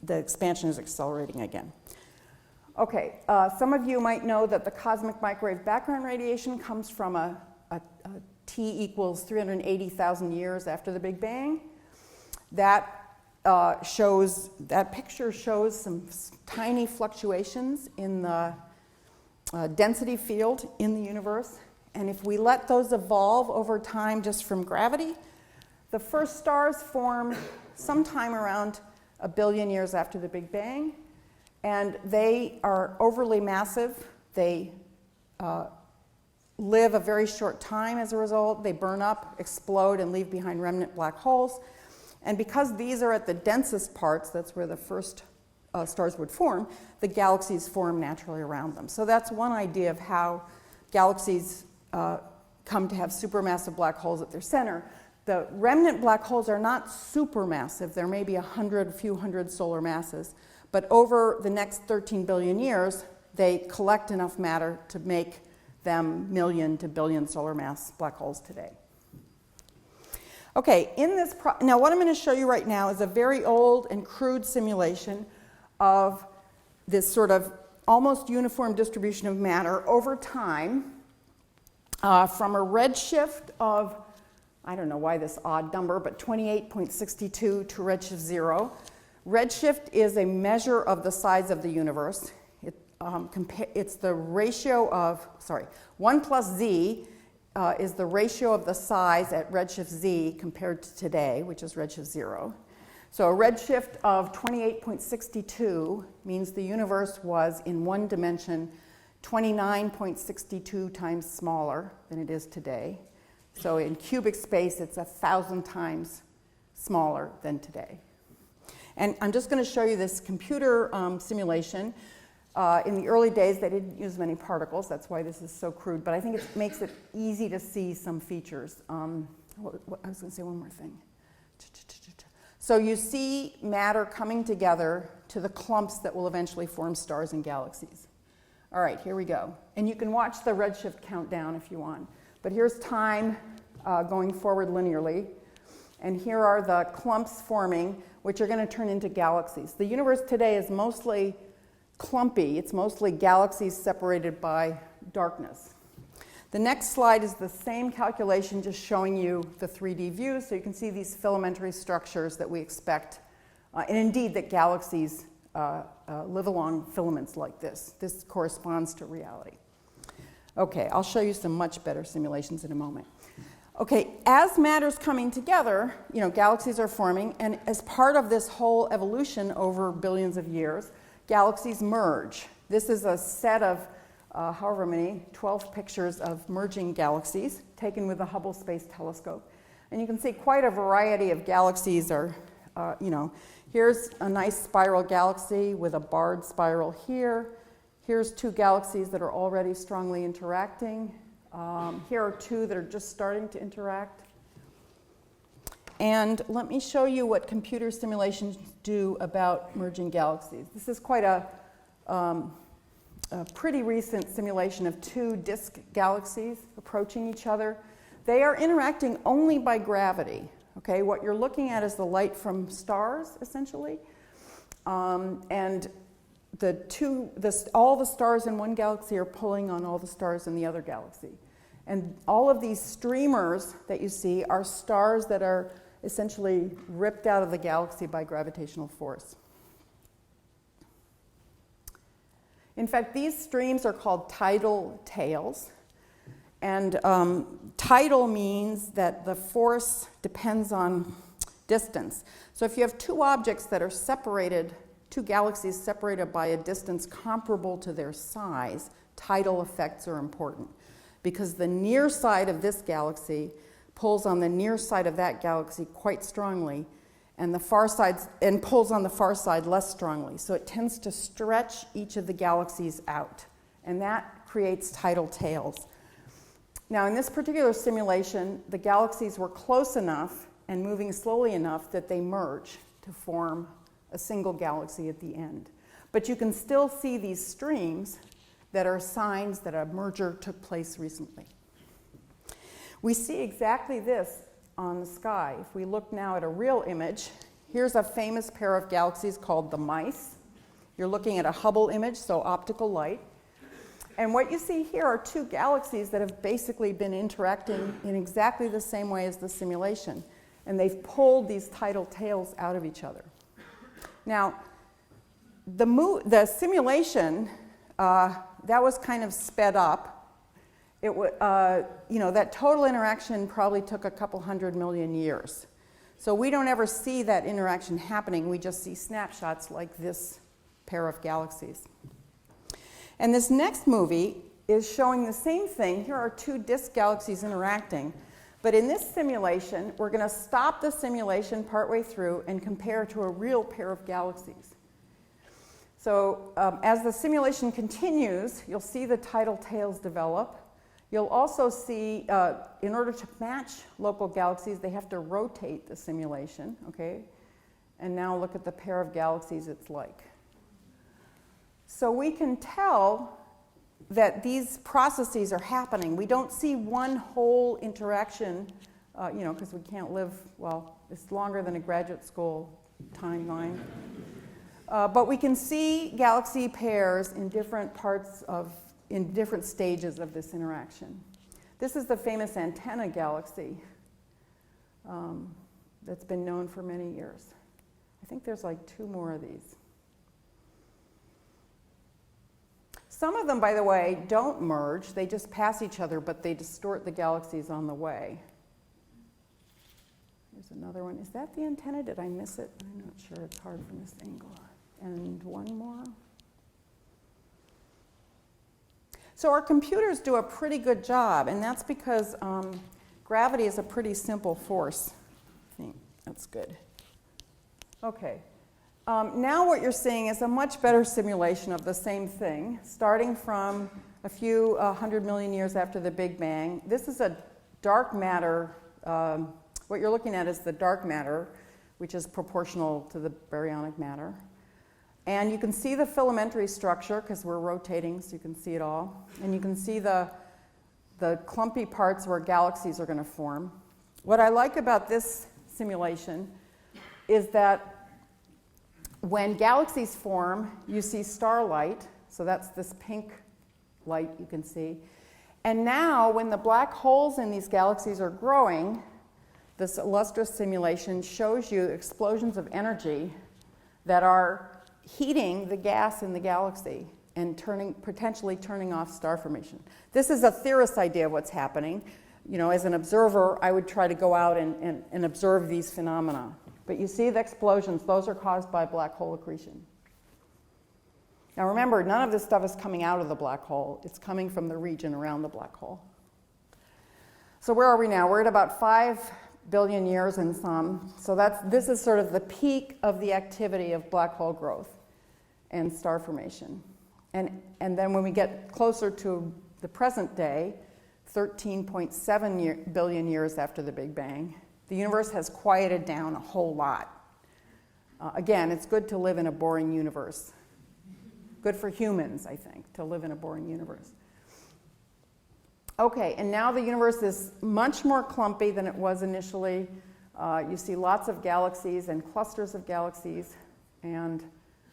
the expansion is accelerating again. Okay, some of you might know that the cosmic microwave background radiation comes from a t equals 380,000 years after the Big Bang. That picture shows some tiny fluctuations in the density field in the universe. And if we let those evolve over time just from gravity, the first stars form sometime around 1 billion years after the Big Bang. And they are overly massive. They live a very short time as a result. They burn up, explode, and leave behind remnant black holes. And because these are at the densest parts, that's where the first stars would form, the galaxies form naturally around them. So that's one idea of how galaxies come to have supermassive black holes at their center. The remnant black holes are not supermassive. There may be a few hundred solar masses. But over the next 13 billion years, they collect enough matter to make them million to billion solar mass black holes today. Okay, now what I'm going to show you right now is a very old and crude simulation of this sort of almost uniform distribution of matter over time from a redshift of, I don't know why this odd number, but 28.62 to redshift 0. Redshift is a measure of the size of the universe. It's the ratio of, 1 plus z is the ratio of the size at redshift z compared to today, which is redshift 0. So a redshift of 28.62 means the universe was in one dimension 29.62 times smaller than it is today. So in cubic space, it's 1,000 times smaller than today. And I'm just going to show you this computer simulation. In the early days, they didn't use many particles. That's why this is so crude. But I think it makes it easy to see some features. I was going to say one more thing. So you see matter coming together to the clumps that will eventually form stars and galaxies. All right, here we go. And you can watch the redshift countdown if you want. But here's time going forward linearly. And here are the clumps forming, which are going to turn into galaxies. The universe today is mostly clumpy. It's mostly galaxies separated by darkness. The next slide is the same calculation, just showing you the 3D view, so you can see these filamentary structures that we expect, and indeed that galaxies live along filaments like this. This corresponds to reality. Okay, I'll show you some much better simulations in a moment. Okay, as matter's coming together, galaxies are forming, and as part of this whole evolution over billions of years, galaxies merge. This is a set of however many, 12 pictures of merging galaxies taken with the Hubble Space Telescope. And you can see quite a variety of galaxies are, here's a nice spiral galaxy with a barred spiral here. Here's two galaxies that are already strongly interacting. Here are two that are just starting to interact. And let me show you what computer simulations do about merging galaxies. This is quite a pretty recent simulation of two disk galaxies approaching each other. They are interacting only by gravity. Okay, what you're looking at is the light from stars, essentially, and all the stars in one galaxy are pulling on all the stars in the other galaxy. And all of these streamers that you see are stars that are essentially ripped out of the galaxy by gravitational force. In fact, these streams are called tidal tails. And tidal means that the force depends on distance. So if you have two objects that are separated, two galaxies separated by a distance comparable to their size, tidal effects are important. Because the near side of this galaxy pulls on the near side of that galaxy quite strongly, and the far side pulls on the far side less strongly. So it tends to stretch each of the galaxies out, and that creates tidal tails. Now, in this particular simulation, the galaxies were close enough and moving slowly enough that they merge to form a single galaxy at the end. But you can still see these streams that are signs that a merger took place recently. We see exactly this on the sky. If we look now at a real image, here's a famous pair of galaxies called the mice. You're looking at a Hubble image, so optical light. And what you see here are two galaxies that have basically been interacting in exactly the same way as the simulation. And they've pulled these tidal tails out of each other. Now, the simulation, that was kind of sped up. That total interaction probably took a couple 100 million years. So we don't ever see that interaction happening. We just see snapshots like this pair of galaxies. And this next movie is showing the same thing. Here are two disk galaxies interacting. But in this simulation, we're going to stop the simulation partway through and compare to a real pair of galaxies. So as the simulation continues, you'll see the tidal tails develop. You'll also see, in order to match local galaxies, they have to rotate the simulation, okay? And now look at the pair of galaxies it's like. So we can tell that these processes are happening. We don't see one whole interaction, because we can't live, well, it's longer than a graduate school timeline. But we can see galaxy pairs in different stages of this interaction. This is the famous antenna galaxy that's been known for many years. I think there's like 2 more of these. Some of them, by the way, don't merge. They just pass each other, but they distort the galaxies on the way. Here's another one. Is that the antenna? Did I miss it? I'm not sure. It's hard from this angle. And one more. So our computers do a pretty good job, and that's because gravity is a pretty simple force. I think that's good. Okay. Now what you're seeing is a much better simulation of the same thing, starting from a few 100 million years after the Big Bang. This is a dark matter. What you're looking at is the dark matter, which is proportional to the baryonic matter. And you can see the filamentary structure, because we're rotating, so you can see it all. And you can see the clumpy parts where galaxies are going to form. What I like about this simulation is that when galaxies form, you see starlight, so that's this pink light you can see. And now, when the black holes in these galaxies are growing, this illustrious simulation shows you explosions of energy that are heating the gas in the galaxy and potentially turning off star formation. This is a theorist's idea of what's happening. As an observer, I would try to go out and observe these phenomena. But you see the explosions, those are caused by black hole accretion. Now remember, none of this stuff is coming out of the black hole. It's coming from the region around the black hole. So where are we now? We're at about 5 billion years and some. So this is sort of the peak of the activity of black hole growth and star formation. And then when we get closer to the present day, 13.7 billion years after the Big Bang, the universe has quieted down a whole lot. Again, it's good to live in a boring universe. Good for humans, I think, to live in a boring universe. Okay, and now the universe is much more clumpy than it was initially. You see lots of galaxies and clusters of galaxies, and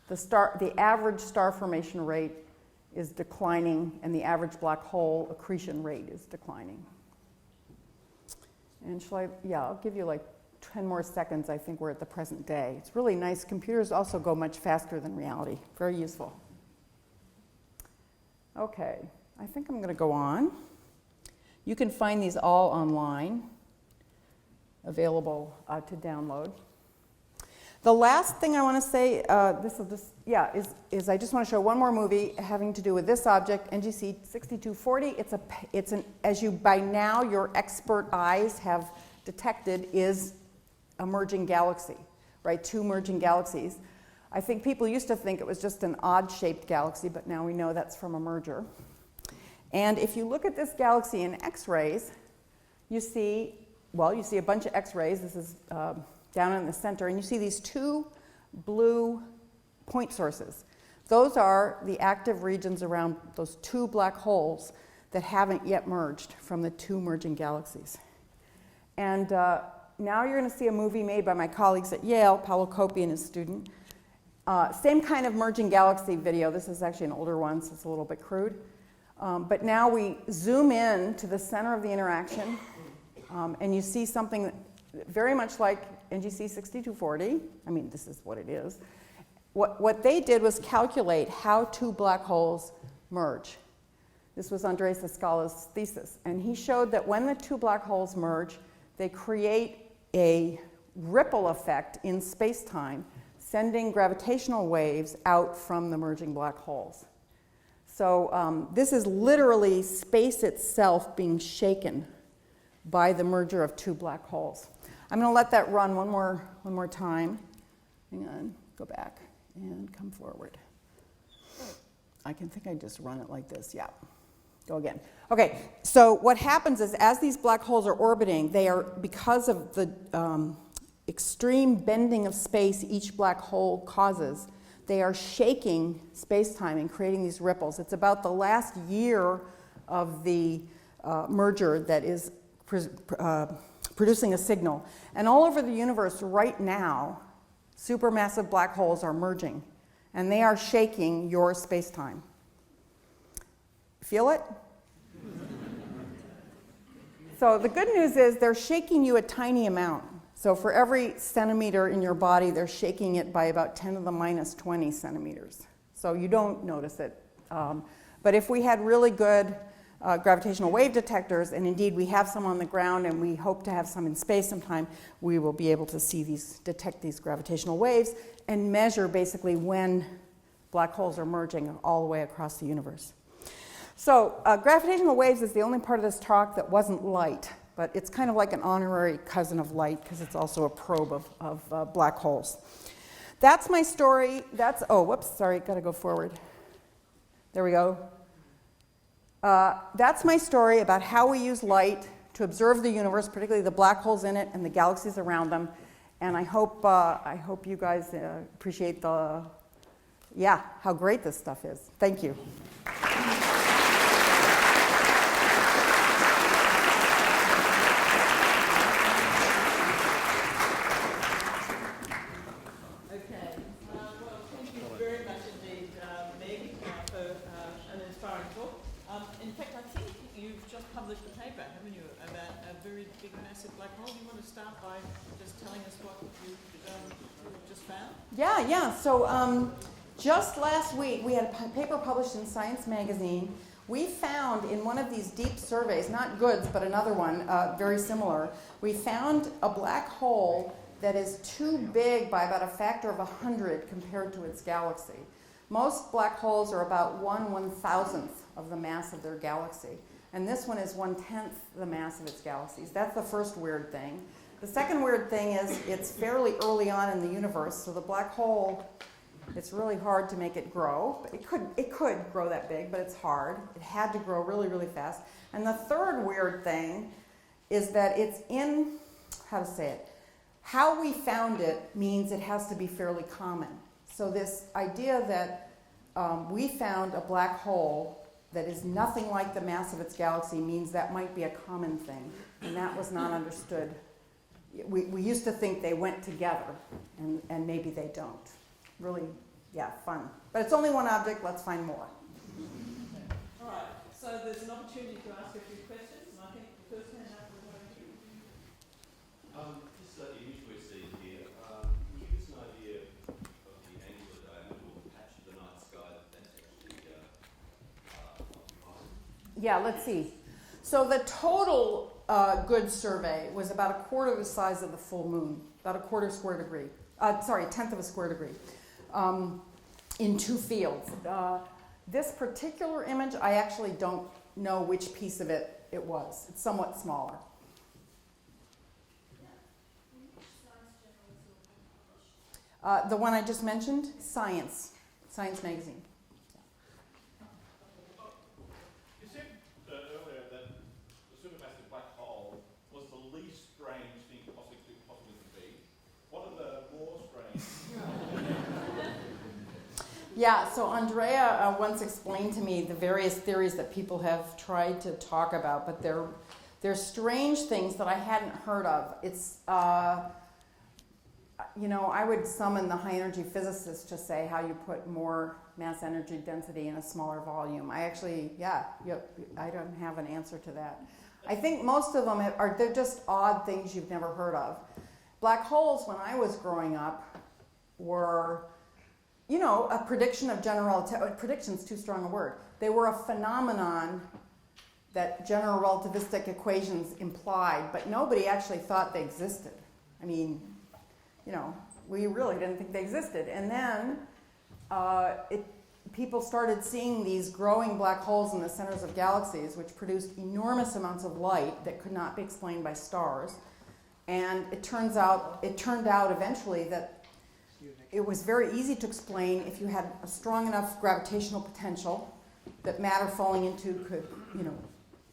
the average star formation rate is declining, and the average black hole accretion rate is declining. And I'll give you like 10 more seconds. I think we're at the present day. It's really nice. Computers also go much faster than reality. Very useful. Okay, I think I'm going to go on. You can find these all online, available to download. The last thing I want to say, is I just want to show one more movie having to do with this object, NGC 6240. As you by now your expert eyes have detected, is a merging galaxy, right? 2 merging galaxies. I think people used to think it was just an odd-shaped galaxy, but now we know that's from a merger. And if you look at this galaxy in X-rays, you see a bunch of X-rays. This is down in the center, and you see these 2 blue point sources. Those are the active regions around those 2 black holes that haven't yet merged from the 2 merging galaxies. And now you're going to see a movie made by my colleagues at Yale, Paolo Coppi and his student. Same kind of merging galaxy video. This is actually an older one, so it's a little bit crude. But now we zoom in to the center of the interaction, and you see something very much like NGC 6240. I mean, this is what it is. What they did was calculate how two black holes merge. This was Andres Escala's thesis. And he showed that when the two black holes merge, they create a ripple effect in space-time, sending gravitational waves out from the merging black holes. So this is literally space itself being shaken by the merger of two black holes. I'm going to let that run one more time. Hang on, go back and come forward. I think I just run it like this. Yeah, go again. Okay, so what happens is as these black holes are orbiting, they are, because of the extreme bending of space each black hole causes, they are shaking space-time and creating these ripples. It's about the last year of the merger that is producing a signal. And all over the universe right now, supermassive black holes are merging, and they are shaking your space-time. Feel it? So the good news is they're shaking you a tiny amount. So for every centimeter in your body, they're shaking it by about 10 to the minus 20 centimeters. So you don't notice it. But if we had really good gravitational wave detectors, and indeed we have some on the ground and we hope to have some in space sometime, we will be able to see these, detect these gravitational waves and measure basically when black holes are merging all the way across the universe. So gravitational waves is the only part of this talk that wasn't light. But it's kind of like an honorary cousin of light because it's also a probe of black holes. That's my story. Oh, whoops, sorry, got to go forward. There we go. That's my story about how we use light to observe the universe, particularly the black holes in it and the galaxies around them. And I hope you guys appreciate how great this stuff is. Thank you. Yeah. So just last week, we had a paper published in Science magazine. We found in one of these deep surveys, not GOODS, but another one, very similar, we found a black hole that is too big by about a factor of 100 compared to its galaxy. Most black holes are about 1/1000th of the mass of their galaxy. And this one is 1/10 the mass of its galaxies. That's the first weird thing. The second weird thing is it's fairly early on in the universe, so the black hole, it's really hard to make it grow. It could grow that big, but it's hard. It had to grow really, really fast. And the third weird thing is that it's in, how we found it means it has to be fairly common. So this idea that we found a black hole that is nothing like the mass of its galaxy means that might be a common thing, and that was not understood. We used to think they went together, and maybe they don't. Really, fun. But it's only one object, let's find more. All right, so there's an opportunity to ask a few questions, and I think the first hand up was going to. This image we're seeing here, can you give us an idea of the angular diameter or patch of the night sky that's actually occupied? Yeah, let's see. So the total good survey was about a quarter the size of the full moon, about a tenth of a square degree, in two fields. This particular image, I actually don't know which piece of it was. It's somewhat smaller. The one I just mentioned, Science magazine. You said earlier that the supermassive black hole was the least strange thing possibly to be. What are the more strange? Yeah, so Andrea once explained to me the various theories that people have tried to talk about, but they're strange things that I hadn't heard of. It's I would summon the high energy physicists to say how you put more mass energy density in a smaller volume. I don't have an answer to that. I think most of them they're just odd things you've never heard of. Black holes, when I was growing up, were, a prediction of general relativity. Prediction's too strong a word. They were a phenomenon that general relativistic equations implied, but nobody actually thought they existed. I mean, we really didn't think they existed. And then people started seeing these growing black holes in the centers of galaxies, which produced enormous amounts of light that could not be explained by stars. And it turned out eventually that it was very easy to explain if you had a strong enough gravitational potential that matter falling into could,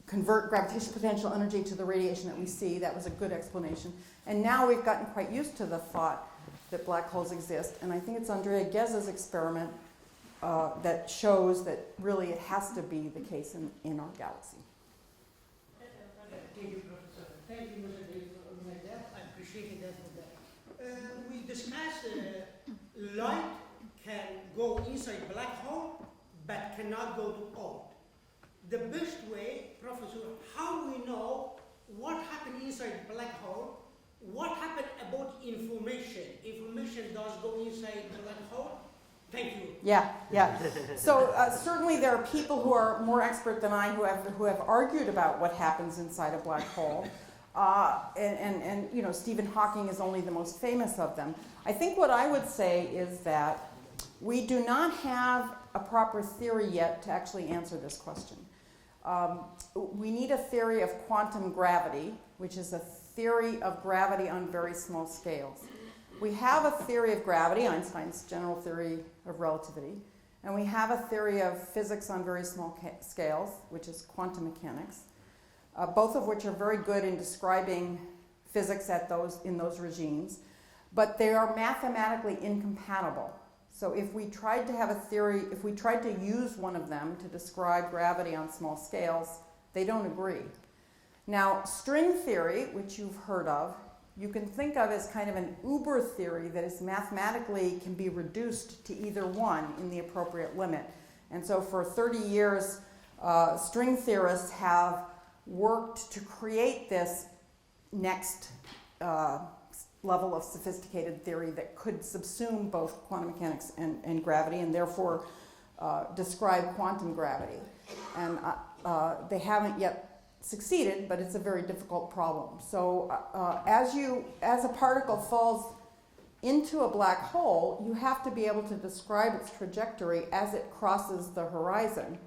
convert gravitational potential energy to the radiation that we see. That was a good explanation. And now we've gotten quite used to the thought that black holes exist. And I think it's Andrea Gheza's experiment that shows that really it has to be the case in our galaxy. Thank you, Professor. Thank you, Mr. David, for that. I appreciate that for that. We discussed light can go inside black hole, but cannot go to Earth. The best way, Professor, how we know what happened inside black hole, what happened about information? Information does go inside the black hole? Thank you. Yeah. So certainly there are people who are more expert than I who have argued about what happens inside a black hole. And Stephen Hawking is only the most famous of them. I think what I would say is that we do not have a proper theory yet to actually answer this question. We need a theory of quantum gravity, which is a theory of gravity on very small scales. We have a theory of gravity, Einstein's general theory of relativity, and we have a theory of physics on very small scales, which is quantum mechanics, both of which are very good in describing physics in those regimes, but they are mathematically incompatible. So if we tried to have a theory, if we tried to use one of them to describe gravity on small scales, they don't agree. Now, string theory, which you've heard of, you can think of as kind of an uber theory that is mathematically can be reduced to either one in the appropriate limit. And so for 30 years, string theorists have worked to create this next level of sophisticated theory that could subsume both quantum mechanics and gravity, and therefore describe quantum gravity. And they haven't yet succeeded, but it's a very difficult problem. So as a particle falls into a black hole, you have to be able to describe its trajectory as it crosses the horizon.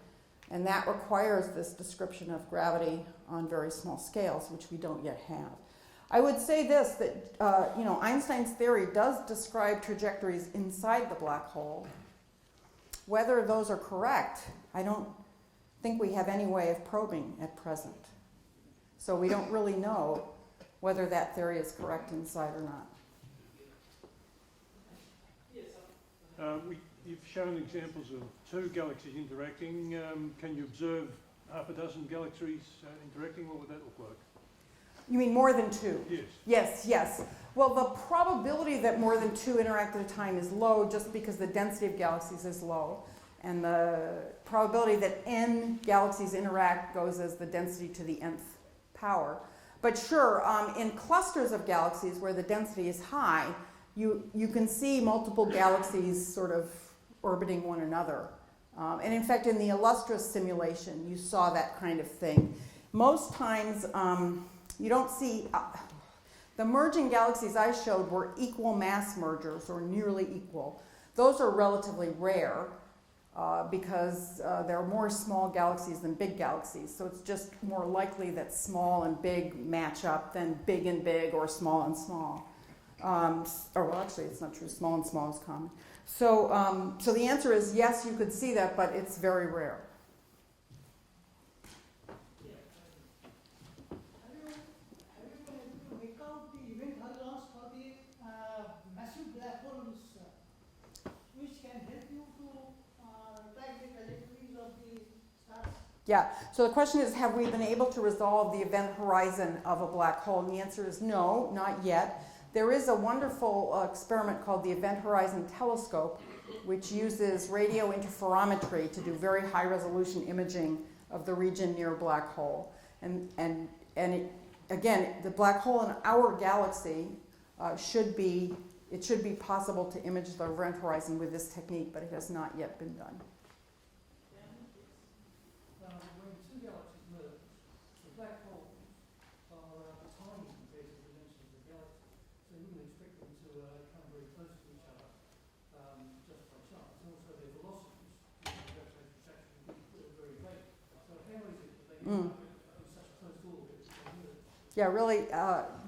And that requires this description of gravity on very small scales, which we don't yet have. I would say this, that Einstein's theory does describe trajectories inside the black hole. Whether those are correct, I don't think we have any way of probing at present. So we don't really know whether that theory is correct inside or not. You've shown examples of two galaxies interacting. Can you observe half a dozen galaxies interacting? What would that look like? You mean more than two? Yes. Yes. Well, the probability that more than two interact at a time is low just because the density of galaxies is low. And the probability that n galaxies interact goes as the density to the nth power. But sure, in clusters of galaxies where the density is high, you can see multiple galaxies sort of orbiting one another. And in fact, in the Illustris simulation, you saw that kind of thing. Most times, you don't see... the merging galaxies I showed were equal mass mergers, or nearly equal. Those are relatively rare because there are more small galaxies than big galaxies. So it's just more likely that small and big match up than big and big or small and small. Well, actually, it's not true. Small and small is common. So, so the answer is yes, you could see that, but it's very rare. Yeah, so the question is, have we been able to resolve the event horizon of a black hole? And the answer is no, not yet. There is a wonderful experiment called the Event Horizon Telescope, which uses radio interferometry to do very high resolution imaging of the region near a black hole. And again, the black hole in our galaxy should be possible to image the event horizon with this technique, but it has not yet been done. When two galaxies merge, the black holes are tiny compared to the dimensions of the galaxy, so you wouldn't expect them to come very close to each other just by chance. And also their velocities, gravitational attraction, would be very great. So how is it that they end up in such a close orbit that they merge? Yeah, really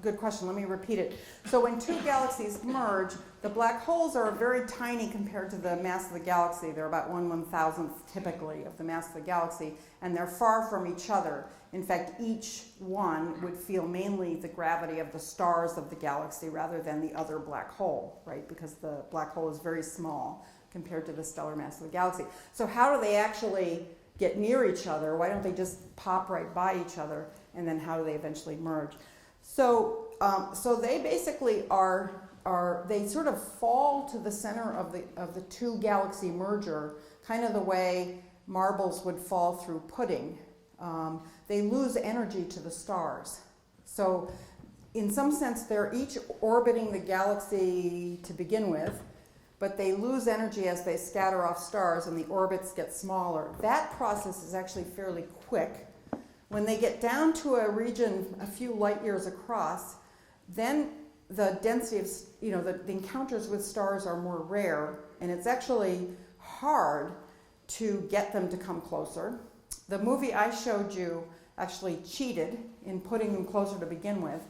good question. Let me repeat it. So when two galaxies merge, the black holes are very tiny compared to the mass of the galaxy. They're about 1/1000th typically of the mass of the galaxy, and they're far from each other. In fact, each one would feel mainly the gravity of the stars of the galaxy rather than the other black hole, right? Because the black hole is very small compared to the stellar mass of the galaxy. So how do they actually get near each other? Why don't they just pop right by each other? And then how do they eventually merge? So they basically they sort of fall to the center of the two galaxy merger, kind of the way marbles would fall through pudding. They lose energy to the stars. So in some sense, they're each orbiting the galaxy to begin with, but they lose energy as they scatter off stars and the orbits get smaller. That process is actually fairly quick. When they get down to a region a few light years across, then the density of, the encounters with stars are more rare, and it's actually hard to get them to come closer. The movie I showed you actually cheated in putting them closer to begin with,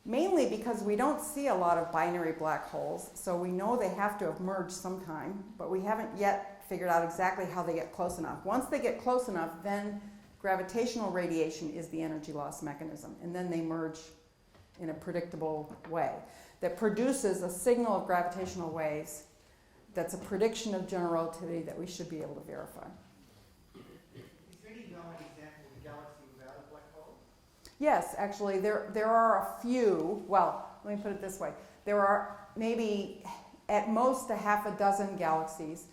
mainly because we don't see a lot of binary black holes, so we know they have to have merged sometime, but we haven't yet figured out exactly how they get close enough. Once they get close enough, then gravitational radiation is the energy loss mechanism, and then they merge in a predictable way that produces a signal of gravitational waves that's a prediction of general relativity that we should be able to verify. Is there any known example of a galaxy without a black hole? Yes, actually, there are a few. Well, let me put it this way. There are maybe at most a half a dozen galaxies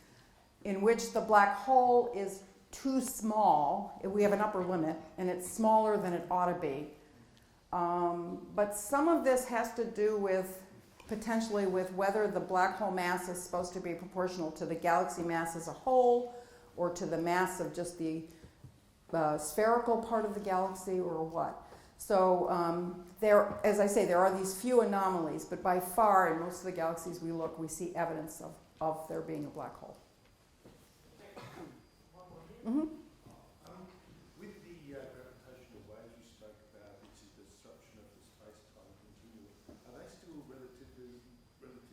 in which the black hole is too small. We have an upper limit, and it's smaller than it ought to be. But some of this has to do with potentially with whether the black hole mass is supposed to be proportional to the galaxy mass as a whole, or to the mass of just the spherical part of the galaxy, or what. So as I say, there are these few anomalies, but by far, in most of the galaxies we look, we see evidence of there being a black hole. Mm-hmm. With the gravitational waves you spoke about, which is the disruption of the space-time continuum, are they still relativistically limited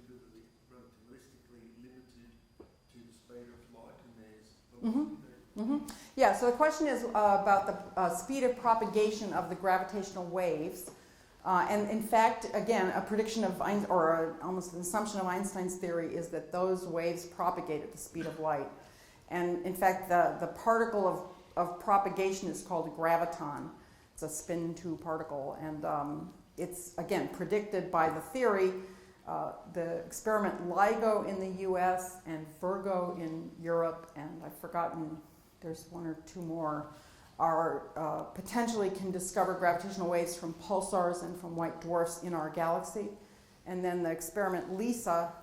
to the speed of light, and there's velocity there? Mm-hmm. Yeah, so the question is about the speed of propagation of the gravitational waves. And in fact, again, a prediction of almost an assumption of Einstein's theory is that those waves propagate at the speed of light. And in fact, the particle of propagation is called a graviton. It's a spin 2 particle. And it's, again, predicted by the theory. The experiment LIGO in the US and Virgo in Europe, and I've forgotten, there's one or two more, are potentially can discover gravitational waves from pulsars and from white dwarfs in our galaxy. And then the experiment LISA,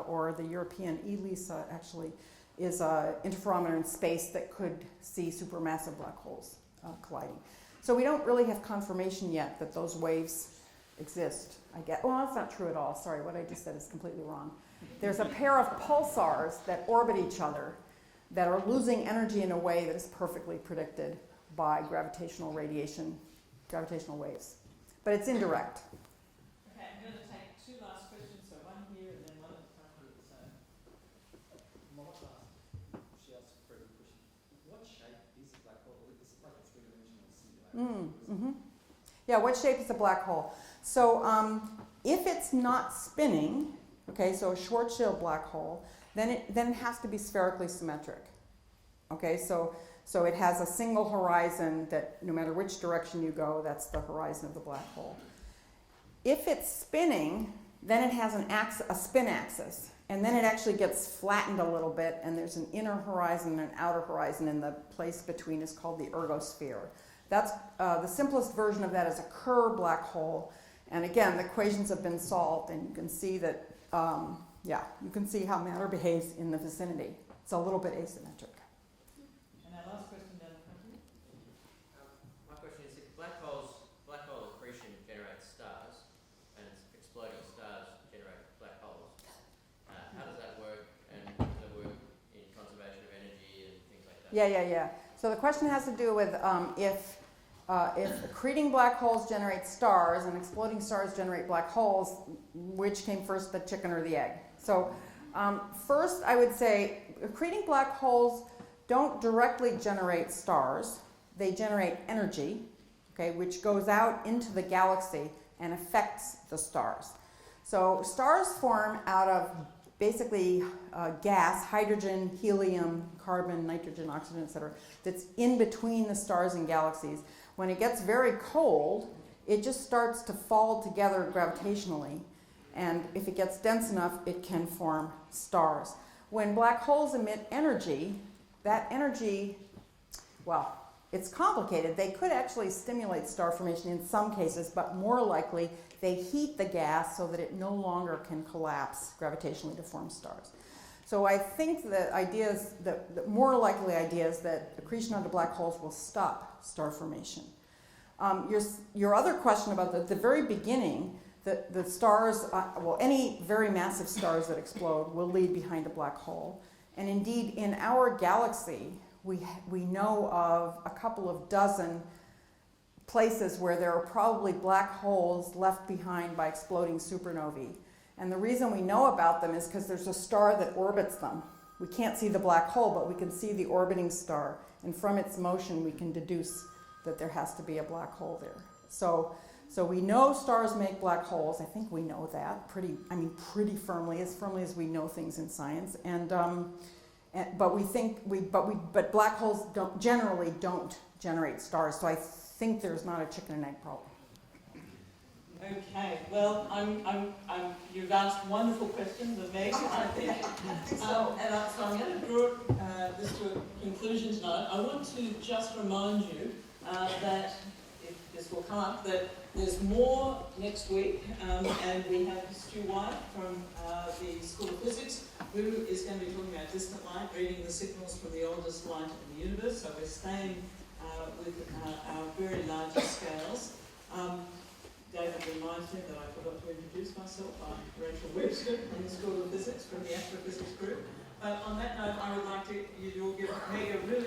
or the European ELISA actually, is an interferometer in space that could see supermassive black holes colliding. So we don't really have confirmation yet that those waves exist, I guess. Well, that's not true at all. Sorry, what I just said is completely wrong. There's a pair of pulsars that orbit each other that are losing energy in a way that is perfectly predicted by gravitational radiation, gravitational waves. But it's indirect. Okay, I'm going to take two last questions, so one here and then one at the front here. So, she asked a very good question. What shape is a black hole? It's like a three-dimensional singularity. Yeah, what shape is a black hole? So if it's not spinning, okay, so a Schwarzschild black hole, then it has to be spherically symmetric. Okay, so it has a single horizon that no matter which direction you go, that's the horizon of the black hole. If it's spinning, then it has a spin axis, and then it actually gets flattened a little bit, and there's an inner horizon and an outer horizon, and the place between is called the ergosphere. That's the simplest version of that is a Kerr black hole, and again, the equations have been solved, and you can see that, you can see how matter behaves in the vicinity. It's a little bit asymmetric. And our last question down in front of you. My question is, if black hole accretion generates stars, and exploding stars generate black holes, how does that work, and does it work in conservation of energy and things like that? Yeah. So the question has to do with if accreting black holes generate stars and exploding stars generate black holes, which came first, the chicken or the egg? So first, I would say accreting black holes don't directly generate stars. They generate energy, okay, which goes out into the galaxy and affects the stars. So stars form out of basically gas, hydrogen, helium, carbon, nitrogen, oxygen, etc., that's in between the stars and galaxies. When it gets very cold, it just starts to fall together gravitationally, and if it gets dense enough, it can form stars. When black holes emit energy, that energy, well, it's complicated. They could actually stimulate star formation in some cases, but more likely they heat the gas so that it no longer can collapse gravitationally to form stars. So I think the more likely idea is that accretion onto black holes will stop star formation. Your other question about the very beginning, the stars, any very massive stars that explode will leave behind a black hole. And indeed, in our galaxy, we know of a couple of dozen places where there are probably black holes left behind by exploding supernovae. And the reason we know about them is because there's a star that orbits them. We can't see the black hole, but we can see the orbiting star. And from its motion, we can deduce that there has to be a black hole there. So we know stars make black holes. I think we know that pretty firmly as we know things in science. But black holes generally don't generate stars. So I think there's not a chicken and egg problem. Okay, well, you've asked wonderful questions of Meg, I think. So I'm going to draw this to a conclusion tonight. I want to just remind you that, if this will come up, that there's more next week, and we have Stu White from the School of Physics, who is going to be talking about distant light, reading the signals from the oldest light in the universe. So we're staying with our very largest scales. David reminds me that I forgot to introduce myself. I'm Rachel Webster from the School of Physics, from the Astrophysics group. But on that note, I would like you to all give Meg a really